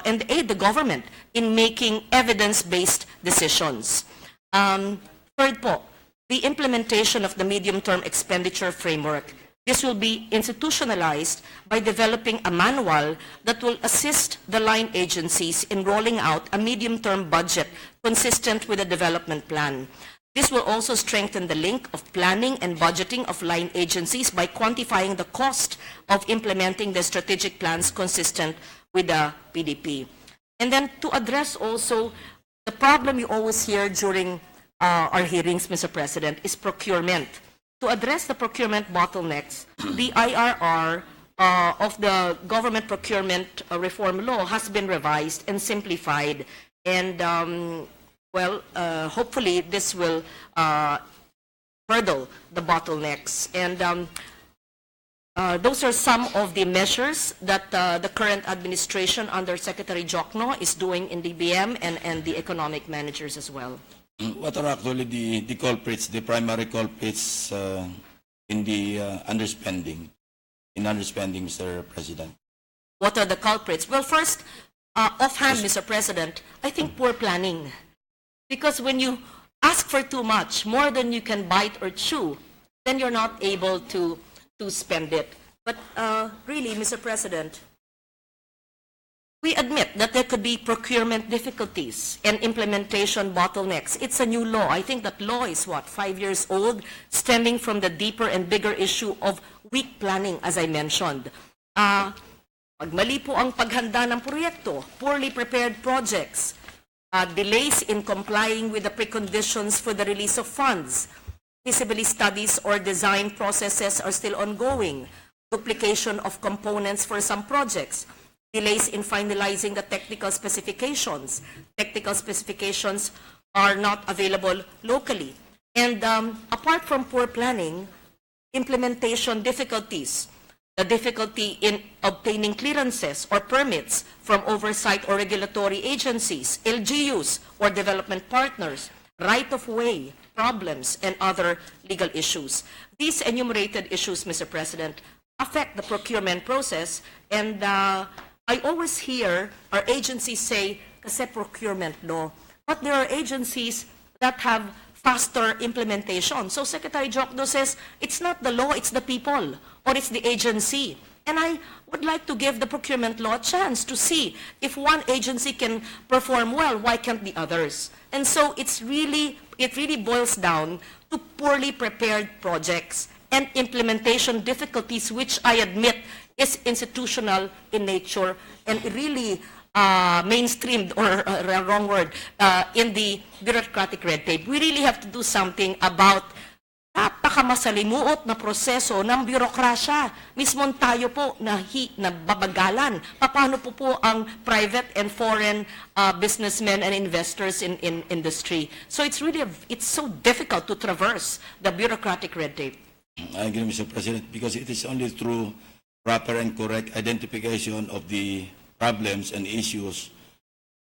Speaker 1: and aid the government in making evidence-based decisions. Third po, the implementation of the medium-term expenditure framework. This will be institutionalized by developing a manual that will assist the line agencies in rolling out a medium-term budget consistent with the development plan. This will also strengthen the link of planning and budgeting of line agencies by quantifying the cost of implementing the strategic plans consistent with the PDP. And then to address also the problem you always hear during our hearings, Mr. President, is procurement. To address the procurement bottlenecks, the IRR of the government procurement reform law has been revised and simplified. And, hopefully this will hurdle the bottlenecks. And those are some of the measures that the current administration under Secretary Jokno is doing in DBM and the economic managers as well.
Speaker 4: What are actually the culprits, the primary culprits in the underspending, Mr. President?
Speaker 1: What are the culprits? Well, first, offhand, Mr. President, I think poor planning. Because when you ask for too much, more than you can bite or chew, then you're not able to spend it. But really, Mr. President, we admit that there could be procurement difficulties and implementation bottlenecks. It's a new law. I think that law is, 5 years old, stemming from the deeper and bigger issue of weak planning, as I mentioned. Pag mali po ang paghanda ng proyekto, poorly prepared projects, delays in complying with the preconditions for the release of funds, feasibility studies or design processes are still ongoing, duplication of components for some projects, delays in finalizing the technical specifications. Technical specifications are not available locally. And apart from poor planning, implementation difficulties, the difficulty in obtaining clearances or permits from oversight or regulatory agencies, LGUs or development partners, right-of-way problems, and other legal issues. These enumerated issues, Mr. President, affect the procurement process, and I always hear our agencies say, kasi procurement law, but there are agencies that have faster implementation. So Secretary Jokno says, it's not the law, it's the people, or it's the agency. And I would like to give the procurement law a chance to see if one agency can perform well, why can't the others? And so it really boils down to poorly prepared projects and implementation difficulties, which I admit is institutional in nature and really mainstreamed, or wrong word, in the bureaucratic red tape. We really have to do something about napakamasalimuot na proseso ng bürokrasya. Mismon tayo po nababagalan. Paano po ang private and foreign businessmen and investors in industry? So it's so difficult to traverse the bureaucratic red tape.
Speaker 4: I agree, Mr. President, because it is only through proper and correct identification of the problems and issues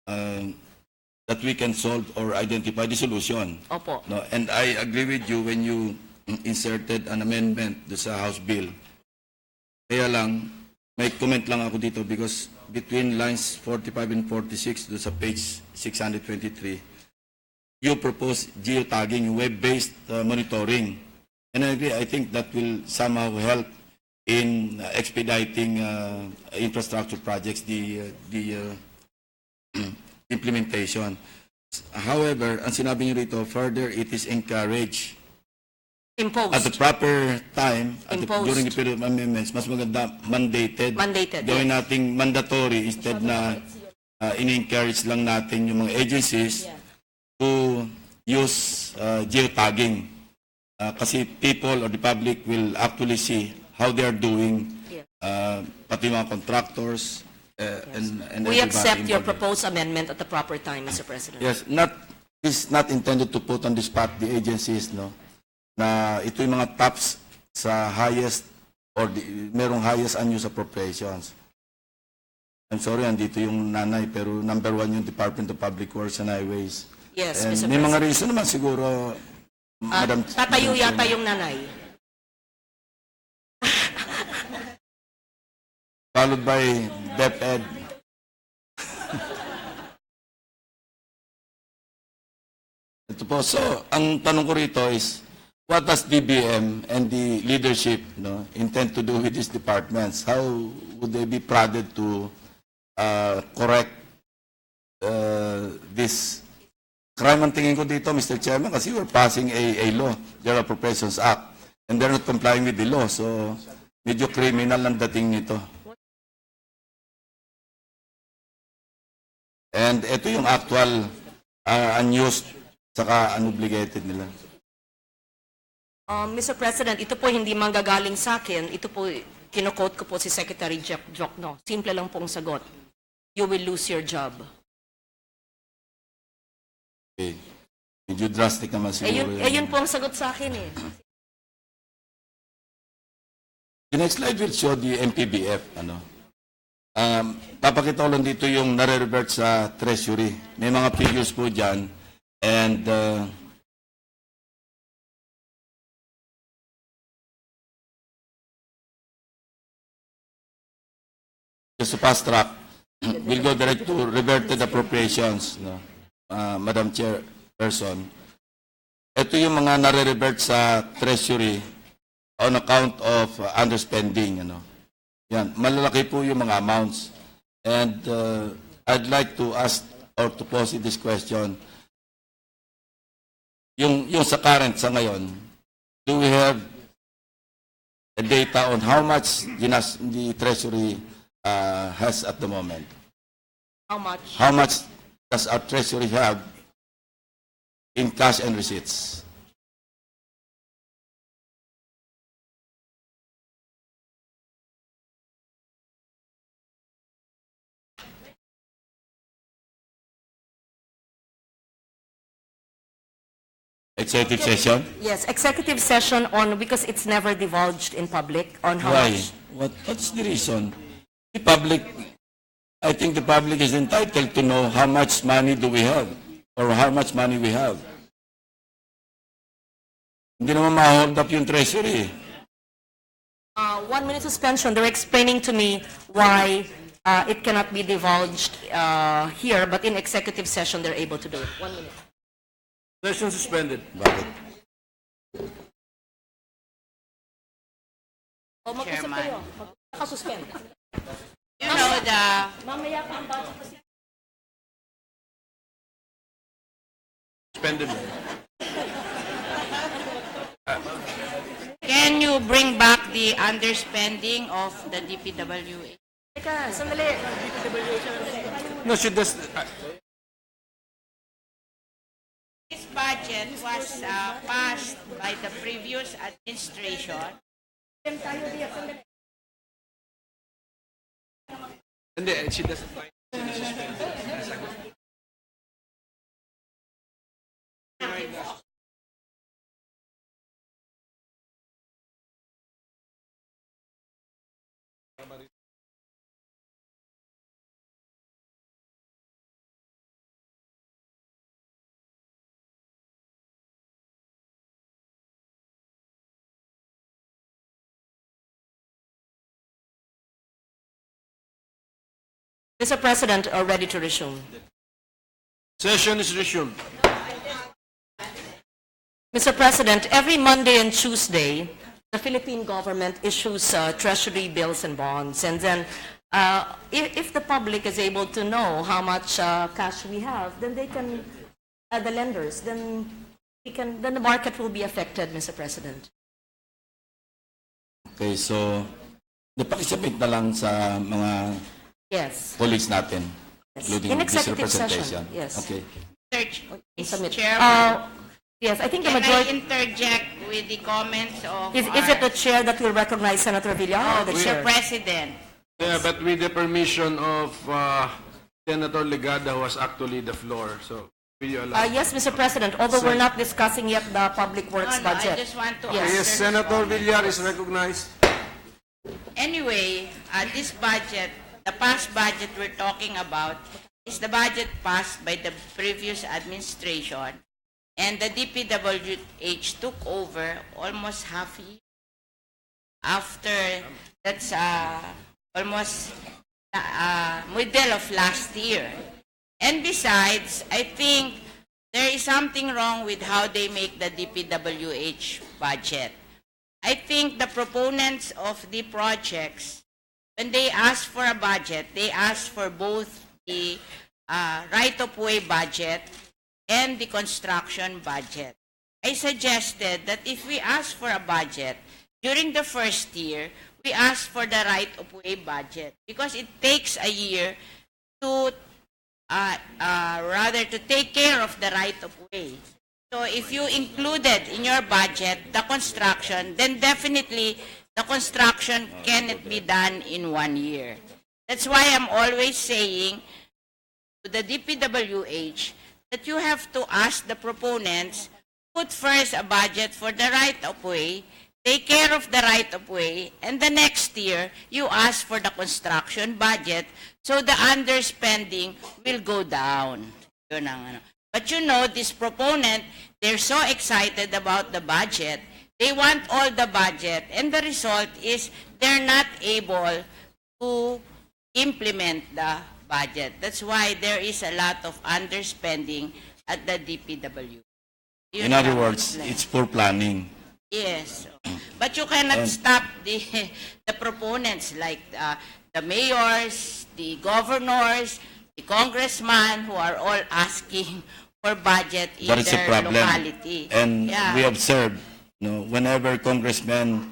Speaker 4: that we can solve or identify the solution.
Speaker 1: Opo.
Speaker 4: No, and I agree with you when you inserted an amendment sa House Bill. Kaya lang, may comment lang ako dito because between lines 45 and 46 do sa page 623, you propose geotagging, web-based monitoring. And I agree, I think that will somehow help in expediting infrastructure projects, the implementation. However, ang sinabi niyo rito, further, it is encouraged.
Speaker 1: Imposed.
Speaker 4: At the proper time, during the period of amendments, mas maganda mandated. Gawin nating mandatory instead na in-encourage lang natin yung mga agencies to use geotagging. Kasi people or the public will actually see how they are doing pati mga contractors, and
Speaker 1: We
Speaker 4: everybody
Speaker 1: accept your
Speaker 4: involved.
Speaker 1: proposed amendment at the proper time, Mr. President.
Speaker 4: Yes, this is not intended to put on the spot the agencies, no? Na ito yung mga tops sa highest or merong highest unused appropriations. I'm sorry, andito yung nanay, pero number 1 yung Department of Public Works and Highways.
Speaker 1: Yes,
Speaker 4: And
Speaker 1: Mr.
Speaker 4: may mga
Speaker 1: President.
Speaker 4: reason naman siguro, Madam
Speaker 1: Tatayo
Speaker 4: Madam
Speaker 1: yata
Speaker 4: Chairman.
Speaker 1: yung nanay.
Speaker 4: Followed by DepEd. Ito po, so ang tanong ko rito is, what does DBM and the leadership, no, intend to do with these departments? How would they be prodded to correct this crime? Ang tingin ko dito, Mr. Chairman, kasi we're passing a law, General Appropriations Act, and they're not complying with the law. So, medyo criminal ang dating nito. And ito yung actual unused saka unobligated nila.
Speaker 1: Mr. President, ito po hindi manggagaling sa akin. Ito po, kinukot ko po si Secretary Jokno. Simple lang pong sagot. You will lose your job.
Speaker 4: Okay. Medyo drastic naman siguro.
Speaker 1: Ayun po ang sagot sa akin eh.
Speaker 4: The next slide will show the MPBF. Papakita ko lang dito yung nare-revert sa Treasury. May mga figures po dyan. And just to fast track, we'll go direct to reverted appropriations, no? Madam Chairperson. Ito yung mga nare-revert sa Treasury on account of underspending. Yan, malalaki po yung mga amounts. And I'd like to ask or to pose this question. Yung sa current, sa ngayon, do we have a data on how much the Treasury has at the moment?
Speaker 1: How much?
Speaker 4: How much does our Treasury have in cash and receipts? Executive session?
Speaker 1: Yes, executive session on, because it's never divulged in public, on how
Speaker 4: Why?
Speaker 1: much.
Speaker 4: What's the reason? The public, I think the public is entitled to know how much money do we have or how much money we have. Hindi naman ma-hold up yung treasury.
Speaker 1: 1 minute suspension. They're explaining to me why it cannot be divulged here, but in executive session they're able to do it. 1 minute.
Speaker 3: Session suspended.
Speaker 4: Bakit?
Speaker 1: O, mag-usap
Speaker 5: Chairman.
Speaker 1: kayo. Mag-suspend.
Speaker 5: You know
Speaker 1: Mamaya pa ang budget kasi.
Speaker 3: Suspended.
Speaker 5: can you bring back the underspending of the DPWH?
Speaker 1: Teka, sandali.
Speaker 3: No, she does.
Speaker 5: This budget was passed by the previous administration.
Speaker 3: Hindi, she doesn't.
Speaker 1: Mr. President, ready to resume.
Speaker 3: Session is resumed.
Speaker 1: Mr. President, every Monday and Tuesday, the Philippine government issues treasury bills and bonds. And then if the public is able to know how much cash we have, then they can, the lenders, then the market will be affected, Mr. President.
Speaker 4: Okay, so napakisabit na lang sa mga
Speaker 1: Yes.
Speaker 4: colleagues natin, including
Speaker 1: In
Speaker 4: this
Speaker 1: executive
Speaker 4: representation.
Speaker 1: session, yes.
Speaker 4: Okay.
Speaker 5: Search, Mr.
Speaker 1: Submit.
Speaker 5: Chairman,
Speaker 1: Yes, I think the
Speaker 5: can I
Speaker 1: majority.
Speaker 5: interject with the comments of
Speaker 1: Is it the chair that will recognize Senator Villar or the
Speaker 5: Mr.
Speaker 1: chair?
Speaker 5: President?
Speaker 3: Yeah, but with the permission of Senator Legada, who has actually the floor. So, will you allow?
Speaker 1: Yes, Mr. President, although we're not discussing yet the public works
Speaker 5: No, I
Speaker 1: budget.
Speaker 5: just want to
Speaker 1: Yes.
Speaker 3: Yes,
Speaker 5: answer.
Speaker 3: Senator Villar is recognized.
Speaker 5: Anyway, this budget, the past budget we're talking about, is the budget passed by the previous administration, and the DPWH took over almost half a year after. That's almost middle of last year. And besides, I think there is something wrong with how they make the DPWH budget. I think the proponents of the projects, when they ask for a budget, they ask for both the right-of-way budget and the construction budget. I suggested that if we ask for a budget, during the first year, we ask for the right-of-way budget because it takes a year to to take care of the right-of-way. So if you included in your budget the construction, then definitely the construction cannot be done in 1 year. That's why I'm always saying to the DPWH that you have to ask the proponents, put first a budget for the right-of-way, take care of the right-of-way, and the next year, you ask for the construction budget so the underspending will go down. Yun ang ano. But you know, this proponent, they're so excited about the budget. They want all the budget, and the result is they're not able to implement the budget. That's why there is a lot of underspending at the DPW. Yun
Speaker 4: In other
Speaker 5: lang.
Speaker 4: words, it's poor planning.
Speaker 5: Yes. But you cannot stop the proponents like the mayors, the governors, the congressmen who are all asking for budget in
Speaker 4: That is a
Speaker 5: their
Speaker 4: problem.
Speaker 5: locality.
Speaker 4: And
Speaker 5: Yeah.
Speaker 4: we observe, whenever congressmen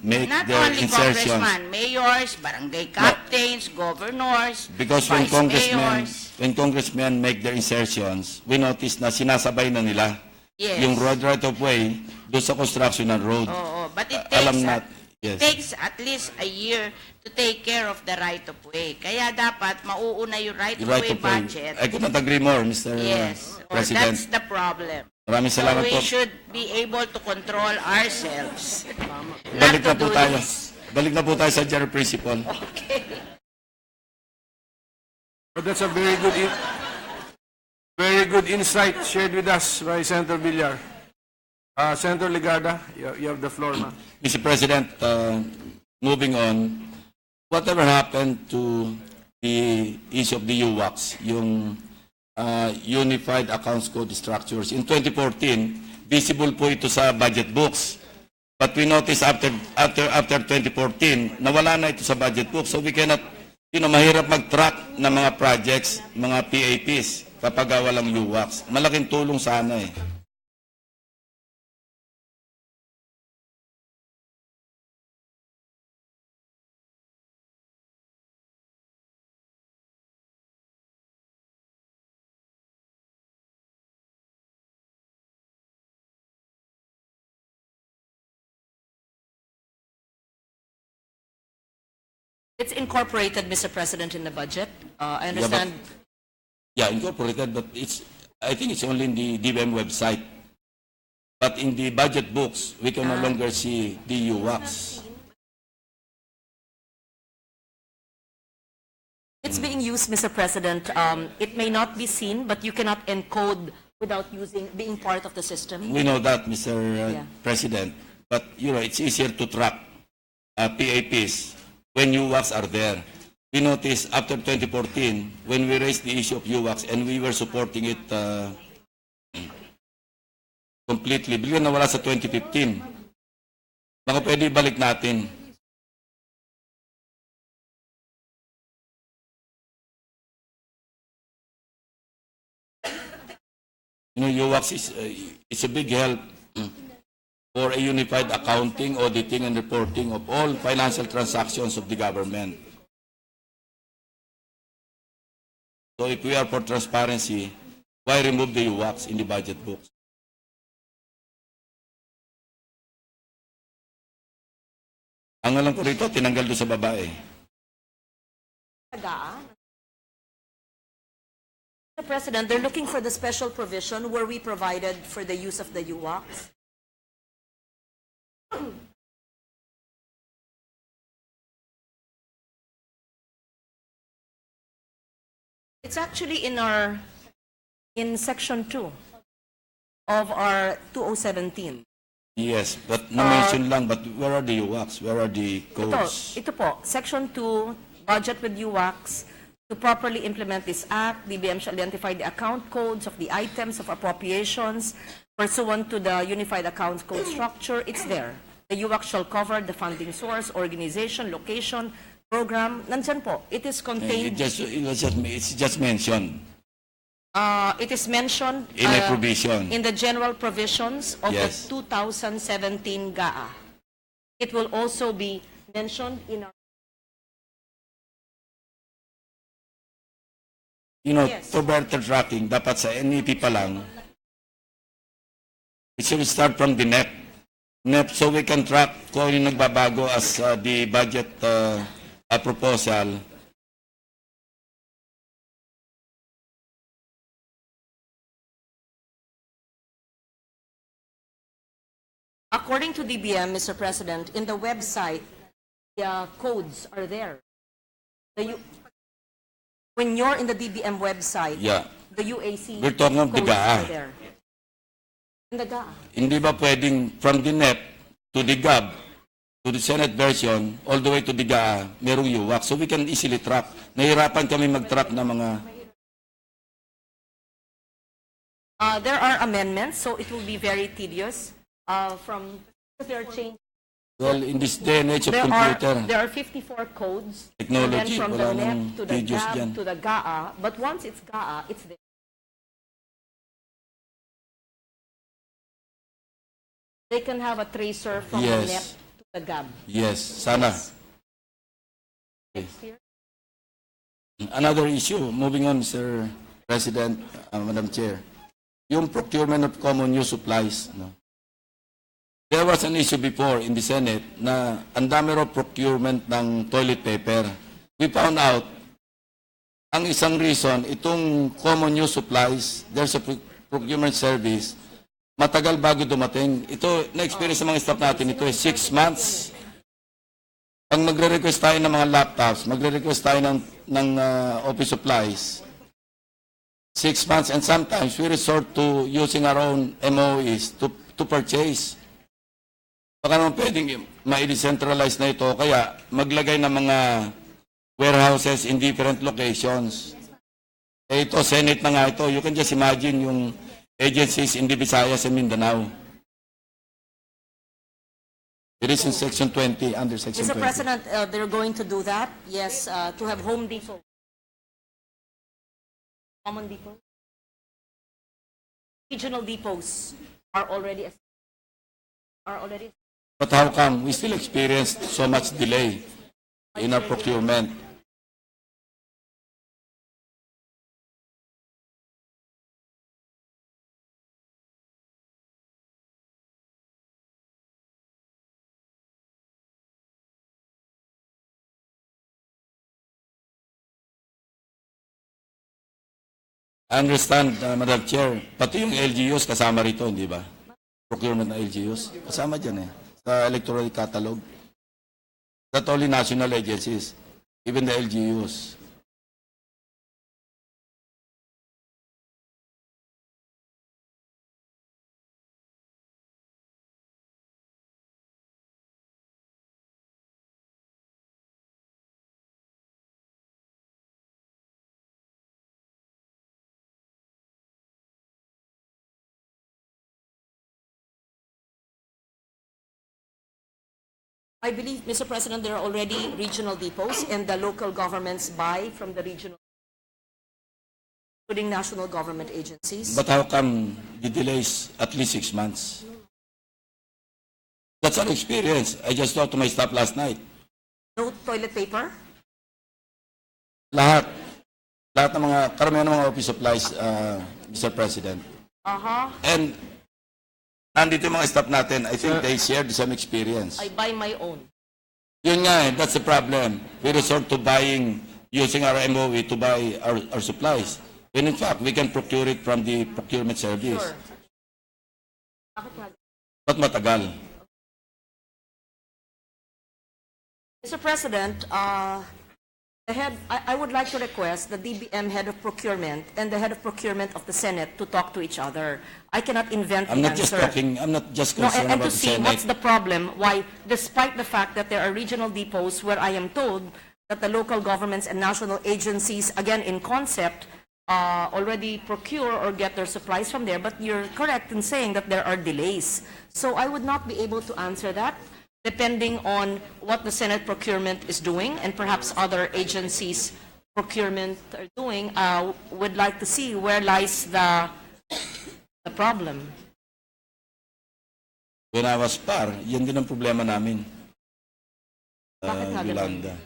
Speaker 4: make
Speaker 5: Not
Speaker 4: their
Speaker 5: only
Speaker 4: insertions,
Speaker 5: congressmen, mayors, barangay captains, governors,
Speaker 4: because when
Speaker 5: vice mayors.
Speaker 4: congressmen make their insertions, we notice na sinasabay na nila
Speaker 5: Yes.
Speaker 4: yung right of way doon sa construction ng road.
Speaker 5: Oo, but it
Speaker 4: Alam
Speaker 5: takes,
Speaker 4: nat-
Speaker 5: it
Speaker 4: yes.
Speaker 5: takes at least a year to take care of the right-of-way. Kaya dapat mauuna yung
Speaker 4: The
Speaker 5: right-of-way
Speaker 4: right of way.
Speaker 5: budget.
Speaker 4: I could not agree more, Mr.
Speaker 5: Yes, so
Speaker 4: President.
Speaker 5: that's the problem.
Speaker 4: Maraming
Speaker 5: So
Speaker 4: salamat
Speaker 5: we
Speaker 4: po.
Speaker 5: should be able to control ourselves.
Speaker 4: Balik
Speaker 5: Not
Speaker 4: na
Speaker 5: to
Speaker 4: po
Speaker 5: do
Speaker 4: tayo.
Speaker 5: this.
Speaker 4: Balik na po tayo sa general principle.
Speaker 3: But that's a very good insight shared with us by Senator Villar. Senator Legarda, you have the floor, ma'am.
Speaker 4: Mr. President, moving on, whatever happened to the issue of the UWACs, yung Unified Accounts Code Structures? In 2014, visible po ito sa budget books. But we noticed after 2014, nawala na ito sa budget books. So we cannot, mahirap mag-track ng mga projects, mga PAPs, kapag walang UWACs. Malaking tulong sana eh.
Speaker 1: It's incorporated, Mr. President, in the budget. I understand.
Speaker 4: Yeah, incorporated, but I think it's only in the DBM website. But in the budget books, we can no longer see the UWACs.
Speaker 1: It's being used, Mr. President. It may not be seen, but you cannot encode without being part of the system.
Speaker 4: We know that, Mr.
Speaker 1: Yeah.
Speaker 4: President. But, it's easier to track PAPs when UWACs are there. We noticed after 2014, when we raised the issue of UWACs and we were supporting it completely, biglang nawala sa 2015. Baka pwede balik natin. UWACs is a big help for a unified accounting, auditing, and reporting of all financial transactions of the government. So if we are for transparency, why remove the UWACs in the budget books? Ang alam ko rito, tinanggal doon sa babae.
Speaker 1: Mr. President, they're looking for the special provision where we provided for the use of the UWACs. It's actually in section 2 of our 2017.
Speaker 4: Yes, but na-mention lang, but where are the UWACs? Where are the codes?
Speaker 1: Ito po, section 2, budget with UWACs. To properly implement this act, DBM shall identify the account codes of the items of appropriations pursuant to the Unified Accounts Code structure. It's there. The UWAC shall cover the funding source, organization, location, program. Nandyan po. It is contained.
Speaker 4: It's just mentioned
Speaker 1: It is mentioned
Speaker 4: in a provision.
Speaker 1: in the general provisions of
Speaker 4: Yes.
Speaker 1: the 2017 GAA. It will also be mentioned in our Yes.
Speaker 4: For better tracking, dapat sa NEP pa lang, it should start from the NEP so we can track kung ano yung nagbabago as the budget proposal.
Speaker 1: According to DBM, Mr. President, in the website, the codes are there. When you're in the DBM website,
Speaker 4: Yeah.
Speaker 1: the UAC
Speaker 4: We're talking of the
Speaker 1: codes
Speaker 4: GAA.
Speaker 1: are there. In the GAA.
Speaker 4: Hindi ba pwedeng from the NEP to the GAB to the Senate version all the way to the GAA, merong UWAC so we can easily track. Nahirapan kami mag-track na mga...
Speaker 1: There are amendments, so it will be very tedious. Because there are changes.
Speaker 4: Well, in this day and age of
Speaker 1: There
Speaker 4: computer,
Speaker 1: are 54 codes.
Speaker 4: Technology,
Speaker 1: And then from
Speaker 4: wala
Speaker 1: the
Speaker 4: nang
Speaker 1: NEP to the
Speaker 4: tedious
Speaker 1: GAB
Speaker 4: dyan.
Speaker 1: to the GAA. But once it's GAA, it's there. They can have a tracer from the
Speaker 4: Yes.
Speaker 1: NEP to the GAB.
Speaker 4: yes, sana.
Speaker 1: Next year.
Speaker 4: Another issue, moving on, Mr. President, Madam Chair, yung procurement of common use supplies. No? There was an issue before in the Senate na ang dami raw procurement ng toilet paper. We found out, ang isang reason, itong common use supplies, there's a procurement service, matagal bago dumating. Ito, na-experience ng mga staff natin, ito is 6 months. Pag magre-request tayo ng mga laptops, magre-request tayo ng office supplies, 6 months, and sometimes we resort to using our own MOEs to purchase. Baka naman pwedeng ma-decentralize na ito, kaya maglagay ng mga warehouses in different locations. Eh ito, Senate na nga ito. You can just imagine yung agencies in the Visayas and Mindanao. It is in Section 20, under Section
Speaker 1: Mr.
Speaker 4: 20.
Speaker 1: President, they're going to do that. Yes, to have Home Depot. Common Depot. Regional depots are already.
Speaker 4: But how come we still experienced so much delay in our procurement? I understand, Madam Chair, pati yung LGUs kasama rito, hindi ba? Procurement ng LGUs, kasama dyan sa electoral catalog. Not only national agencies, even the LGUs.
Speaker 1: I believe, Mr. President, there are already regional depots and the local governments buy from the regional, including national government agencies.
Speaker 4: But how come the delays at least 6 months? That's our experience. I just talked to my staff last night.
Speaker 1: No toilet paper?
Speaker 4: Lahat ng mga, karamihan ng mga office supplies, Mr. President. And nandito yung mga staff natin, I think they share the same experience.
Speaker 1: I buy my own.
Speaker 4: Yun nga that's the problem. We resort to using our MOE to buy our supplies. When in fact, we can procure it from the procurement service.
Speaker 1: Sure.
Speaker 4: Ba't matagal?
Speaker 1: Mr. President, I would like to request the DBM head of procurement and the head of procurement of the Senate to talk to each other. I cannot invent
Speaker 4: I'm
Speaker 1: the
Speaker 4: not just
Speaker 1: answer.
Speaker 4: talking, I'm not just
Speaker 1: No,
Speaker 4: concerned
Speaker 1: and
Speaker 4: about
Speaker 1: to
Speaker 4: the
Speaker 1: see
Speaker 4: Senate.
Speaker 1: what's the problem, why, despite the fact that there are regional depots where I am told that the local governments and national agencies, again in concept, already procure or get their supplies from there, but you're correct in saying that there are delays. So I would not be able to answer that, depending on what the Senate procurement is doing and perhaps other agencies' procurement are doing. Would like to see where lies the problem.
Speaker 4: When I was par, yan din ang problema namin.
Speaker 1: Bakit nga ganun?
Speaker 4: Yolanda.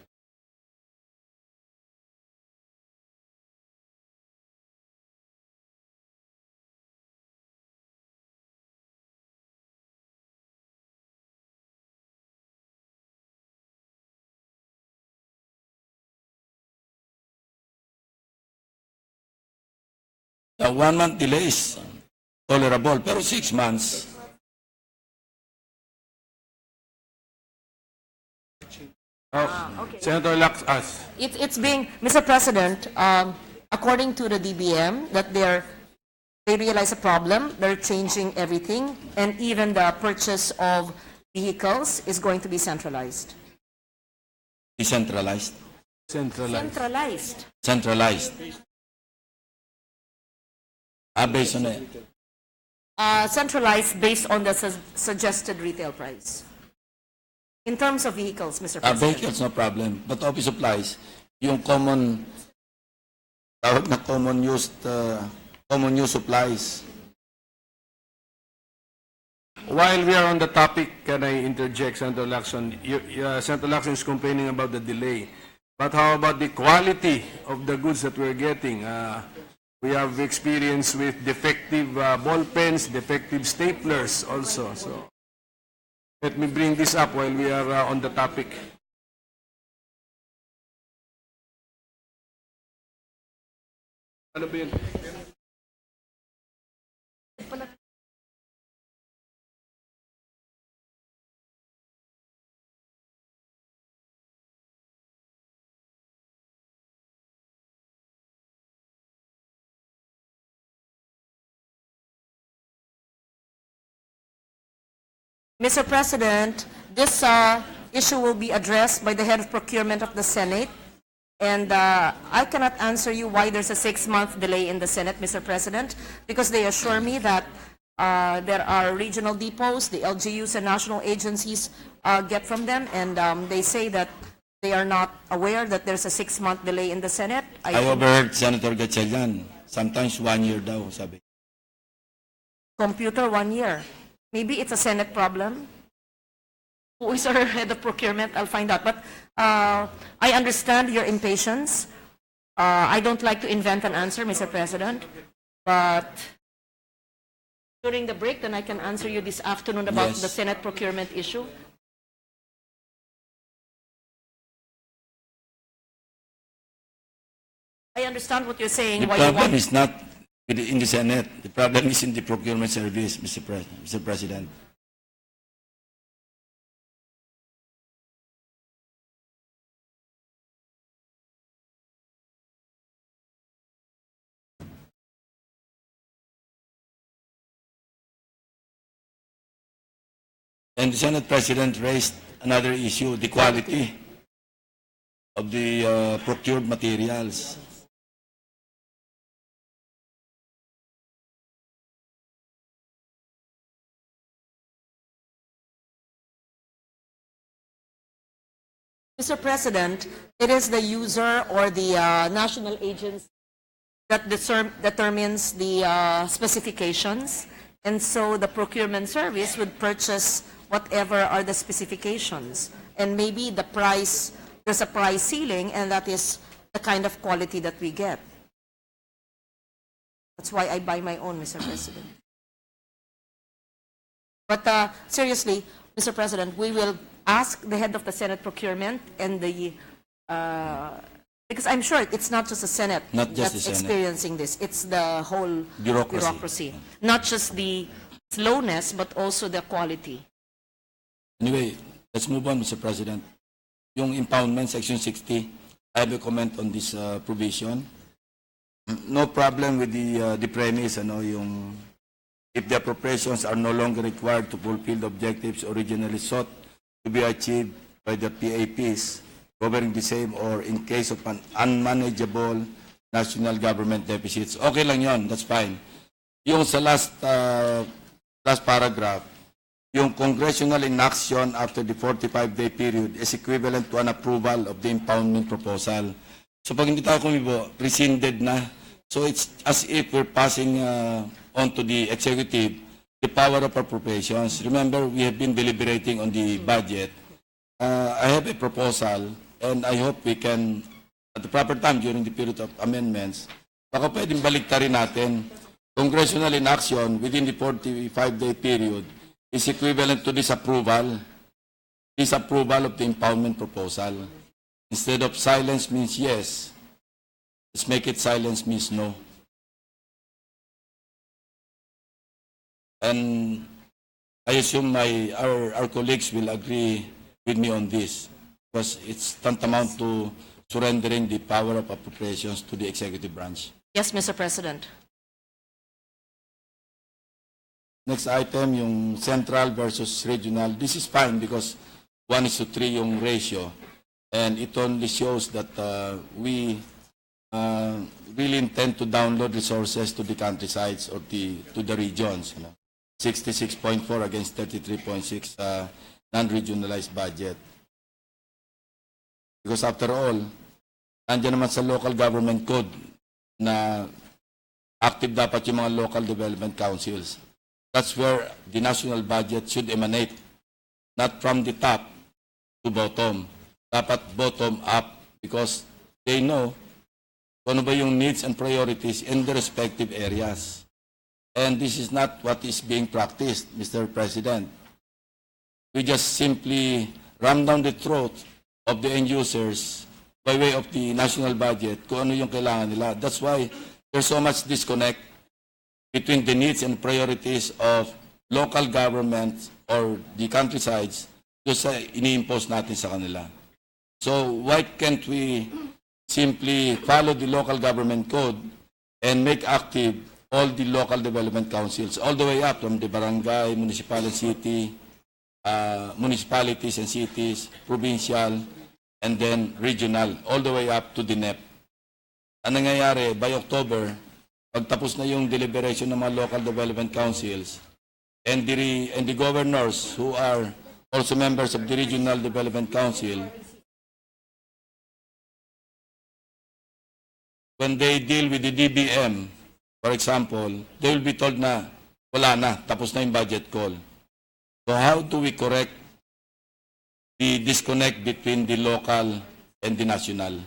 Speaker 4: Now, 1 month delays, tolerable. Pero 6 months,
Speaker 1: Okay.
Speaker 3: Senator Lacson.
Speaker 1: It's being, Mr. President, according to the DBM, that they realize a problem, they're changing everything, and even the purchase of vehicles is going to be centralized.
Speaker 4: decentralized,
Speaker 1: Centralized.
Speaker 4: centralized. Based on it.
Speaker 1: Centralized based on the suggested retail price. In terms of vehicles, Mr. President.
Speaker 4: Vehicles, no problem. But office supplies, yung common, tawag na common use supplies.
Speaker 3: While we are on the topic, can I interject, Senator Lacson? Senator Lacson is complaining about the delay. But how about the quality of the goods that we're getting? We have experience with defective ball pens, defective staplers also. So let me bring this up while we are on the topic. Ano ba yun?
Speaker 1: Mr. President, this issue will be addressed by the head of procurement of the Senate. And I cannot answer you why there's a 6-month delay in the Senate, Mr. President, because they assure me that there are regional depots, the LGUs and national agencies get from them, and they say that they are not aware that there's a 6-month delay in the Senate.
Speaker 4: I overheard Senator Gatchalian, sometimes 1 year daw, sabi.
Speaker 1: Computer 1 year. Maybe it's a Senate problem. Who is our head of procurement? I'll find out. But I understand your impatience. I don't like to invent an answer, Mr. President. But during the break, then I can answer you this afternoon about
Speaker 4: Yes.
Speaker 1: the Senate procurement issue. I understand what you're saying.
Speaker 4: The
Speaker 1: Why you
Speaker 4: problem
Speaker 1: want...
Speaker 4: is not in the Senate. The problem is in the procurement service, Mr. President. And the Senate President raised another issue, the quality of the procured materials.
Speaker 1: Mr. President, it is the user or the national agency that determines the specifications, and so the procurement service would purchase whatever are the specifications. And maybe the price, there's a price ceiling, and that is the kind of quality that we get. That's why I buy my own, Mr. President. But seriously, Mr. President, we will ask the head of the Senate procurement and the, because I'm sure it's not just the Senate
Speaker 4: Not just
Speaker 1: that's
Speaker 4: the Senate.
Speaker 1: experiencing this, it's the whole
Speaker 4: Bureaucracy.
Speaker 1: Not just the slowness, but also the quality.
Speaker 4: Anyway, let's move on, Mr. President. Yung impoundment, Section 60, I have a comment on this provision. No problem with the premise, yung if the appropriations are no longer required to fulfill the objectives originally sought to be achieved by the PAPs covering the same or in case of an unmanageable national government deficits. Okay lang yon, that's fine. Yung sa last paragraph, yung congressional inaction after the 45-day period is equivalent to an approval of the impoundment proposal. So pag hindi tayo kumibo, rescinded na. So it's as if we're passing on to the executive the power of appropriations. Remember, we have been deliberating on the budget. I have a proposal and I hope we can, at the proper time during the period of amendments, baka pwedeng baliktarin natin. Congressional inaction within the 45-day period is equivalent to disapproval of the impoundment proposal. Instead of silence means yes, let's make it silence means no. And I assume our colleagues will agree with me on this because it's tantamount to surrendering the power of appropriations to the executive branch.
Speaker 1: Yes, Mr. President.
Speaker 4: Next item, yung central versus regional. This is fine because 1:3 yung ratio. And it only shows that we really intend to download resources to the countrysides or to the regions. 66.4 against 33.6 non-regionalized budget. Because after all, nandiyan naman sa local government code na active dapat yung mga local development councils. That's where the national budget should emanate, not from the top to bottom. Dapat bottom up because they know kung ano ba yung needs and priorities in the respective areas. And this is not what is being practiced, Mr. President. We just simply ram down the throat of the end users by way of the national budget kung ano yung kailangan nila. That's why there's so much disconnect between the needs and priorities of local governments or the countrysides doon sa ini-impose natin sa kanila. So why can't we simply follow the local government code and make active all the local development councils, all the way up from the barangay, municipalities and cities, provincial, and then regional, all the way up to the NEP. Ang nangyayari, by October, pagtapos na yung deliberation ng mga local development councils and the governors who are also members of the regional development council, when they deal with the DBM, for example, they will be told na wala na, tapos na yung budget call. So how do we correct the disconnect between the local and the national?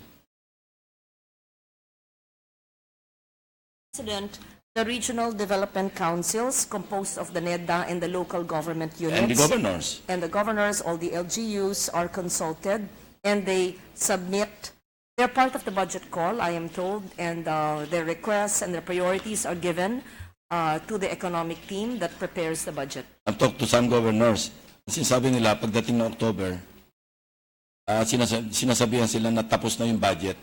Speaker 1: President, the regional development councils composed of the NEDA and the local government units.
Speaker 4: And the governors.
Speaker 1: And the governors, all the LGUs are consulted and they submit. They're part of the budget call, I am told, and their requests and their priorities are given to the economic team that prepares the budget.
Speaker 4: I've talked to some governors. Sinasabi nila, pagdating ng October, sinasabihan sila na tapos na yung budget.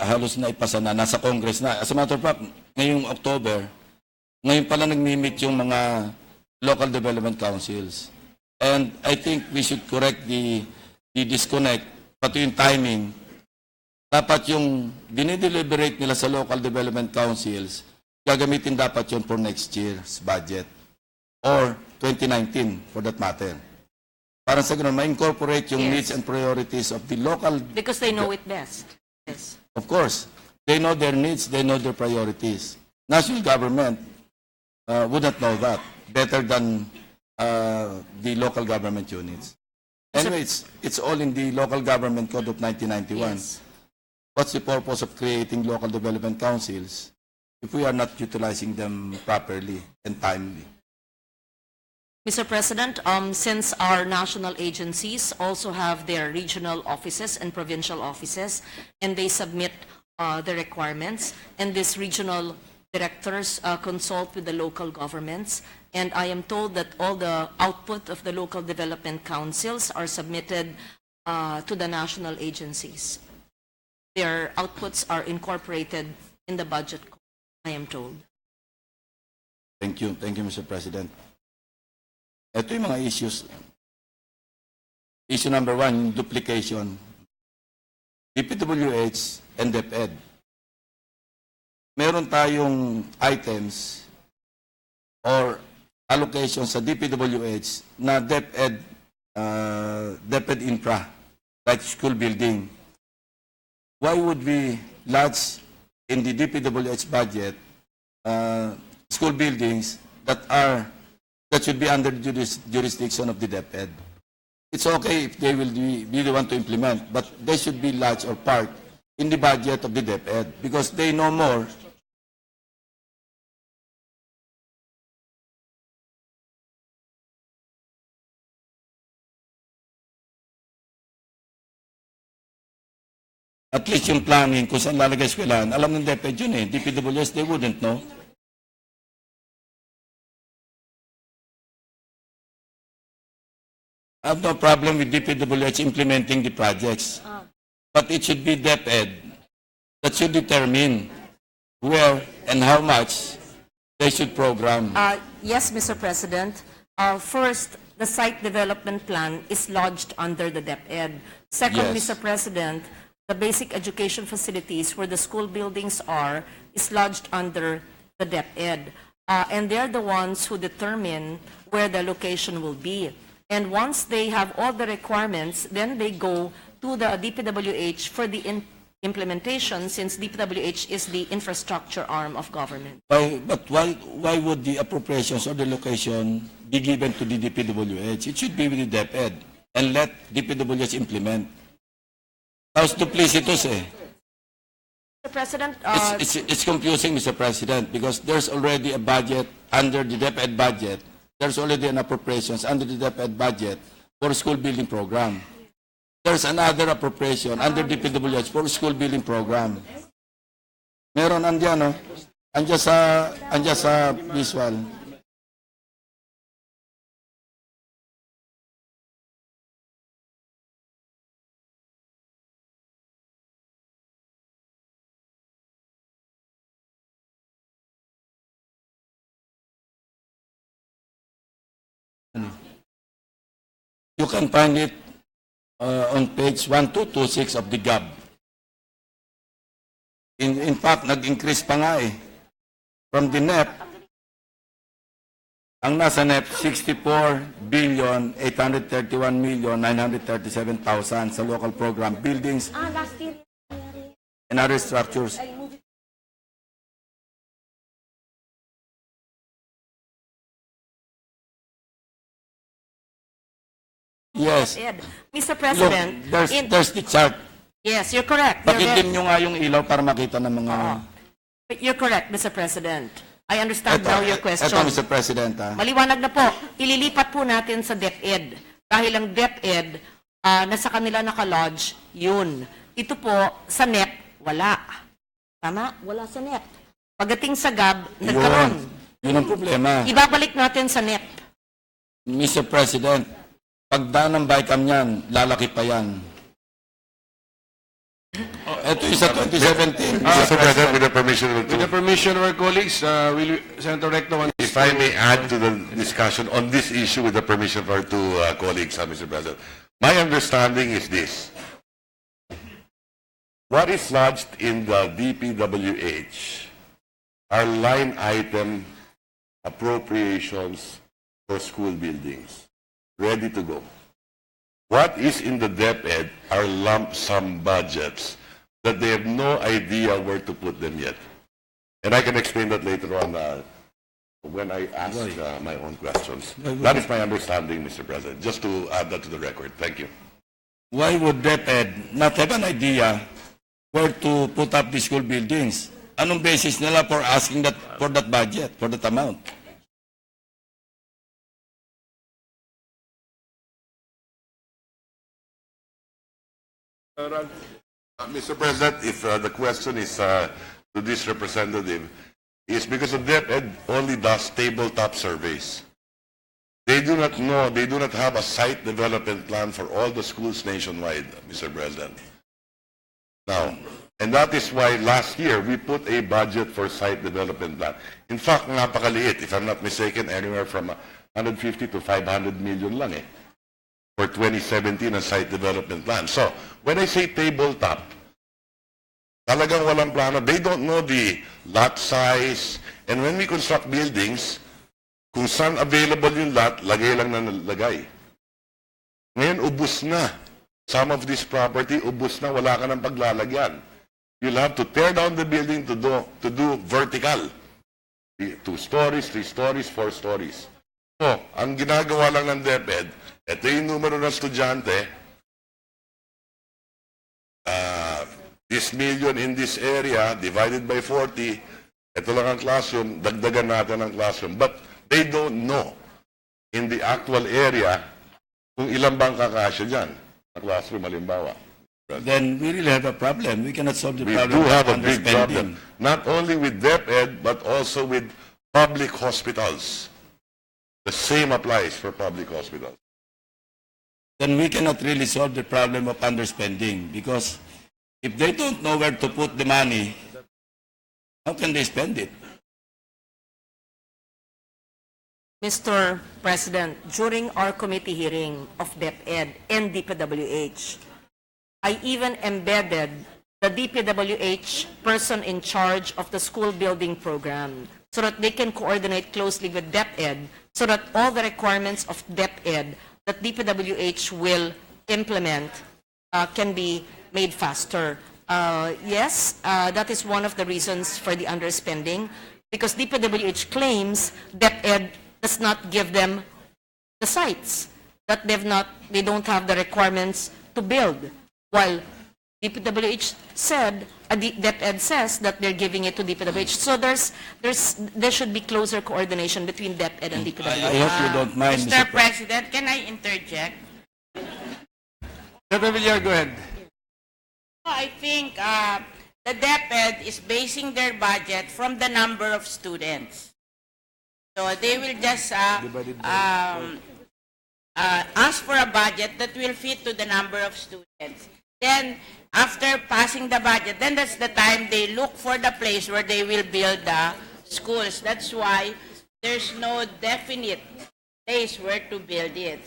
Speaker 4: Halos na ipasa na, nasa Congress na. As a matter of fact, ngayong October, ngayon pala nag-meet yung mga local development councils. And I think we should correct the disconnect, pati yung timing. Dapat yung dinideliberate nila sa local development councils, gagamitin dapat yun for next year's budget. Or 2019, for that matter. Para sa ganun, ma-incorporate yung needs and priorities of the local...
Speaker 1: Because they know it best. Yes.
Speaker 4: Of course. They know their needs, they know their priorities. National government would not know that better than the local government units. Anyway, it's all in the Local Government Code of 1991.
Speaker 1: Yes.
Speaker 4: What's the purpose of creating local development councils if we are not utilizing them properly and timely?
Speaker 1: Mr. President, since our national agencies also have their regional offices and provincial offices, and they submit the requirements, and these regional directors consult with the local governments, and I am told that all the output of the local development councils are submitted to the national agencies. Their outputs are incorporated in the budget, I am told.
Speaker 4: Thank you, Mr. President. Ito yung mga issues. Issue number 1, duplication. DPWH and DepEd. Meron tayong items or allocations sa DPWH na DepEd infra, like school building. Why would we lodge in the DPWH budget school buildings that should be under the jurisdiction of the DepEd? It's okay if they will be the one to implement, but they should be lodged or part in the budget of the DepEd because they know more. At least yung planning kung saan lalagay eskwelahan, alam ng DepEd yun eh. DPWS, they wouldn't know. I have no problem with DPWH implementing the projects. But it should be DepEd that should determine where and how much they should program.
Speaker 1: Yes, Mr. President. First, the site development plan is lodged under the DepEd. Second,
Speaker 4: Yes.
Speaker 1: Mr. President, the basic education facilities where the school buildings are is lodged under the DepEd. And they're the ones who determine where the location will be. And once they have all the requirements, then they go to the DPWH for the implementation, since DPWH is the infrastructure arm of government.
Speaker 4: But why would the appropriations or the location be given to the DPWH? It should be with the DepEd and let DPWH implement. Tapos duplicitous eh.
Speaker 1: Mr. President,
Speaker 4: It's confusing, Mr. President, because there's already a budget under the DepEd budget. There's already an appropriations under the DepEd budget for school building program. There's another appropriation under the DPWH for school building program. Meron andyan, no? Andyan sa visual. You can find it on page 1226 of the GAB. In fact, nag-increase pa nga eh. From the NEP, ang nasa NEP, 64,831,937,000 sa local program, buildings, and other structures. Yes.
Speaker 1: DepEd. Mr.
Speaker 4: Look,
Speaker 1: President,
Speaker 4: there's the chart.
Speaker 1: yes, you're correct. You're
Speaker 4: Pakitim nyo nga yung ilaw para makita ng mga...
Speaker 1: You're correct, Mr. President. I understand now your question.
Speaker 4: Ito, Mr. President.
Speaker 1: Maliwanag na po, ililipat po natin sa DepEd. Dahil ang DepEd, nasa kanila nakalodge, yun. Ito po, sa NEP, wala. Tama? Wala sa NEP. Pagdating sa GAB, nagkaroon.
Speaker 4: Yun ang problema.
Speaker 1: Ibabalik natin sa NEP.
Speaker 4: Mr. President, pagdaan ng BICAM niyan, lalaki pa yan. Ito yung sa 2017.
Speaker 2: Mr. President, with the permission of
Speaker 3: With the permission of our colleagues, Senator Recto wants
Speaker 2: if I may add to the discussion on this issue with the permission of our two colleagues, Mr. President. My understanding is this. What is lodged in the DPWH are line item appropriations for school buildings, ready to go. What is in the DepEd are lump sum budgets that they have no idea where to put them yet. And I can explain that later on when I ask my own questions. That is my understanding, Mr. President, just to add that to the record. Thank you.
Speaker 4: Why would DepEd not have an idea where to put up the school buildings? Anong basis nila for asking that for that budget, for that amount?
Speaker 6: Mr. President, if the question is to this representative, is because the DepEd only does tabletop surveys. They do not know, they do not have a site development plan for all the schools nationwide, Mr. President. Now, and that is why last year we put a budget for site development plan. In fact, napakaliit, if I'm not mistaken, anywhere from 150 to 500 million lang for 2017 ang site development plan. So, when I say tabletop, talagang walang plano. They don't know the lot size. And when we construct buildings, kung saan available yung lot, lagay lang na lagay. Ngayon, ubus na. Some of this property, ubus na, wala ka ng paglalagyan. You'll have to tear down the building to do vertical. 2 stories, 3 stories, 4 stories. So, ang ginagawa lang ng DepEd, ito yung numero ng estudyante, this million in this area, divided by 40, ito lang ang classroom, dagdagan natin ang classroom. But they don't know in the actual area kung ilang bang kakasya dyan na classroom, halimbawa.
Speaker 4: Then we really have a problem. We cannot solve the
Speaker 6: We
Speaker 4: problem.
Speaker 6: do have
Speaker 4: of
Speaker 6: a big
Speaker 4: underspending.
Speaker 6: problem, not only with DepEd, but also with public hospitals. The same applies for public hospitals.
Speaker 4: Then we cannot really solve the problem of underspending because if they don't know where to put the money, how can they spend it?
Speaker 1: Mr. President, during our committee hearing of DepEd and DPWH, I even embedded the DPWH person in charge of the school building program so that they can coordinate closely with DepEd so that all the requirements of DepEd that DPWH will implement can be made faster. Yes, that is one of the reasons for the underspending because DPWH claims DepEd does not give them the sites, that they don't have the requirements to build, while DPWH said, DepEd says that they're giving it to DPWH. So there should be closer coordination between DepEd and DPWH.
Speaker 4: I hope you don't mind,
Speaker 5: Mr. President, can I interject?
Speaker 3: Senator Villar, go ahead.
Speaker 5: I think the DepEd is basing their budget from the number of students. So they will just ask for a budget that will fit to the number of students. Then, after passing the budget, then that's the time they look for the place where they will build the schools. That's why there's no definite place where to build it.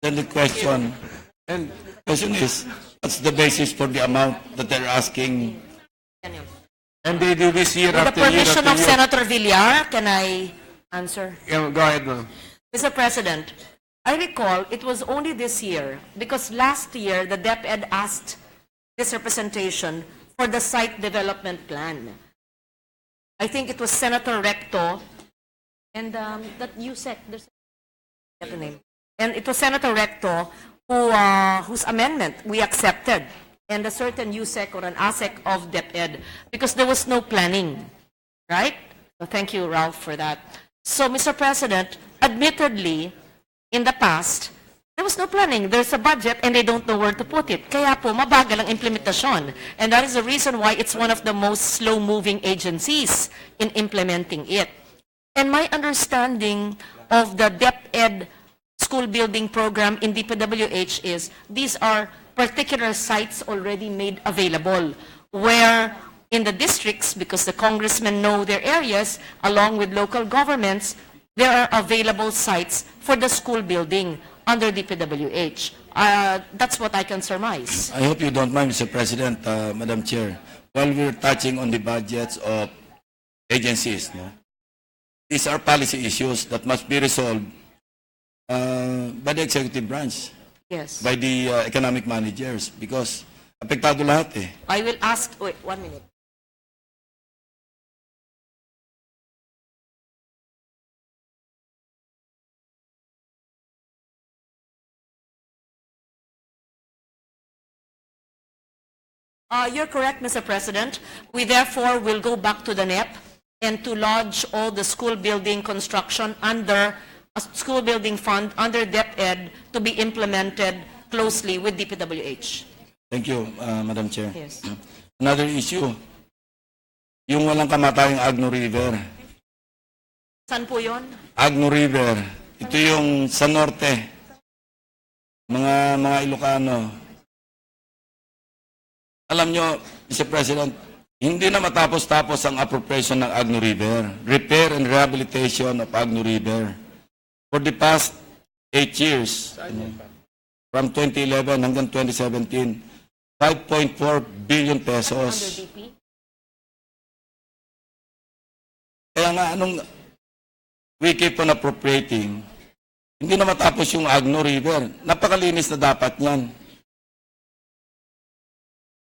Speaker 4: Then the question is, what's the basis for the amount that they're asking?
Speaker 3: And they do this year
Speaker 1: With the
Speaker 3: after year
Speaker 1: permission
Speaker 3: after
Speaker 1: of
Speaker 3: year.
Speaker 1: Senator Villar, can I answer?
Speaker 3: Yeah, go ahead, ma'am.
Speaker 1: Mr. President, I recall it was only this year because last year the DepEd asked this representation for the site development plan. I think it was Senator Recto and that USEC, there's the name. And it was Senator Recto whose amendment we accepted, and a certain USEC or an ASEC of DepEd because there was no planning, right? So thank you, Ralph, for that. So, Mr. President, admittedly, in the past, there was no planning. There's a budget and they don't know where to put it. Kaya po, mabagal ang implementasyon. And that is the reason why it's one of the most slow-moving agencies in implementing it. And my understanding of the DepEd school building program in DPWH is these are particular sites already made available where in the districts, because the congressmen know their areas, along with local governments, there are available sites for the school building under DPWH. That's what I can surmise.
Speaker 4: I hope you don't mind, Mr. President, Madam Chair. While we're touching on the budgets of agencies, no? These are policy issues that must be resolved by the executive branch,
Speaker 1: Yes.
Speaker 4: by the economic managers, because apektado lahat eh.
Speaker 1: I will ask, wait, 1 minute. You're correct, Mr. President. We therefore will go back to the NEP and to lodge all the school building construction under a school building fund under DepEd to be implemented closely with DPWH.
Speaker 4: Thank you, Madam Chair.
Speaker 1: Yes.
Speaker 4: Another issue, yung walang kamatayang Agno River.
Speaker 1: Saan po yun?
Speaker 4: Agno River, ito yung sa norte, mga Ilocano. Alam nyo, Mr. President, hindi na matapos-tapos ang appropriation ng Agno River. Repair and rehabilitation of Agno River. For the past 8 years, from 2011 hanggang 2017, 5.4 billion pesos.
Speaker 1: DP?
Speaker 4: Kaya nga, anong we keep on appropriating, hindi na matapos yung Agno River. Napakalinis na dapat yan.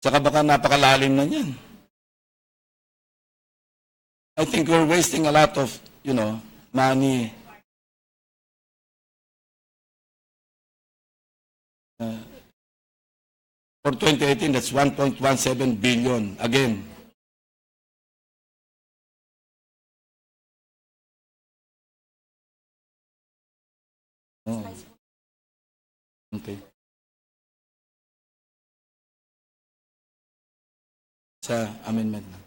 Speaker 4: Tsaka baka napakalalim na yan. I think we're wasting a lot of, money. For 2018, that's 1.17 billion. Again, oh. Okay. Sa amendment na.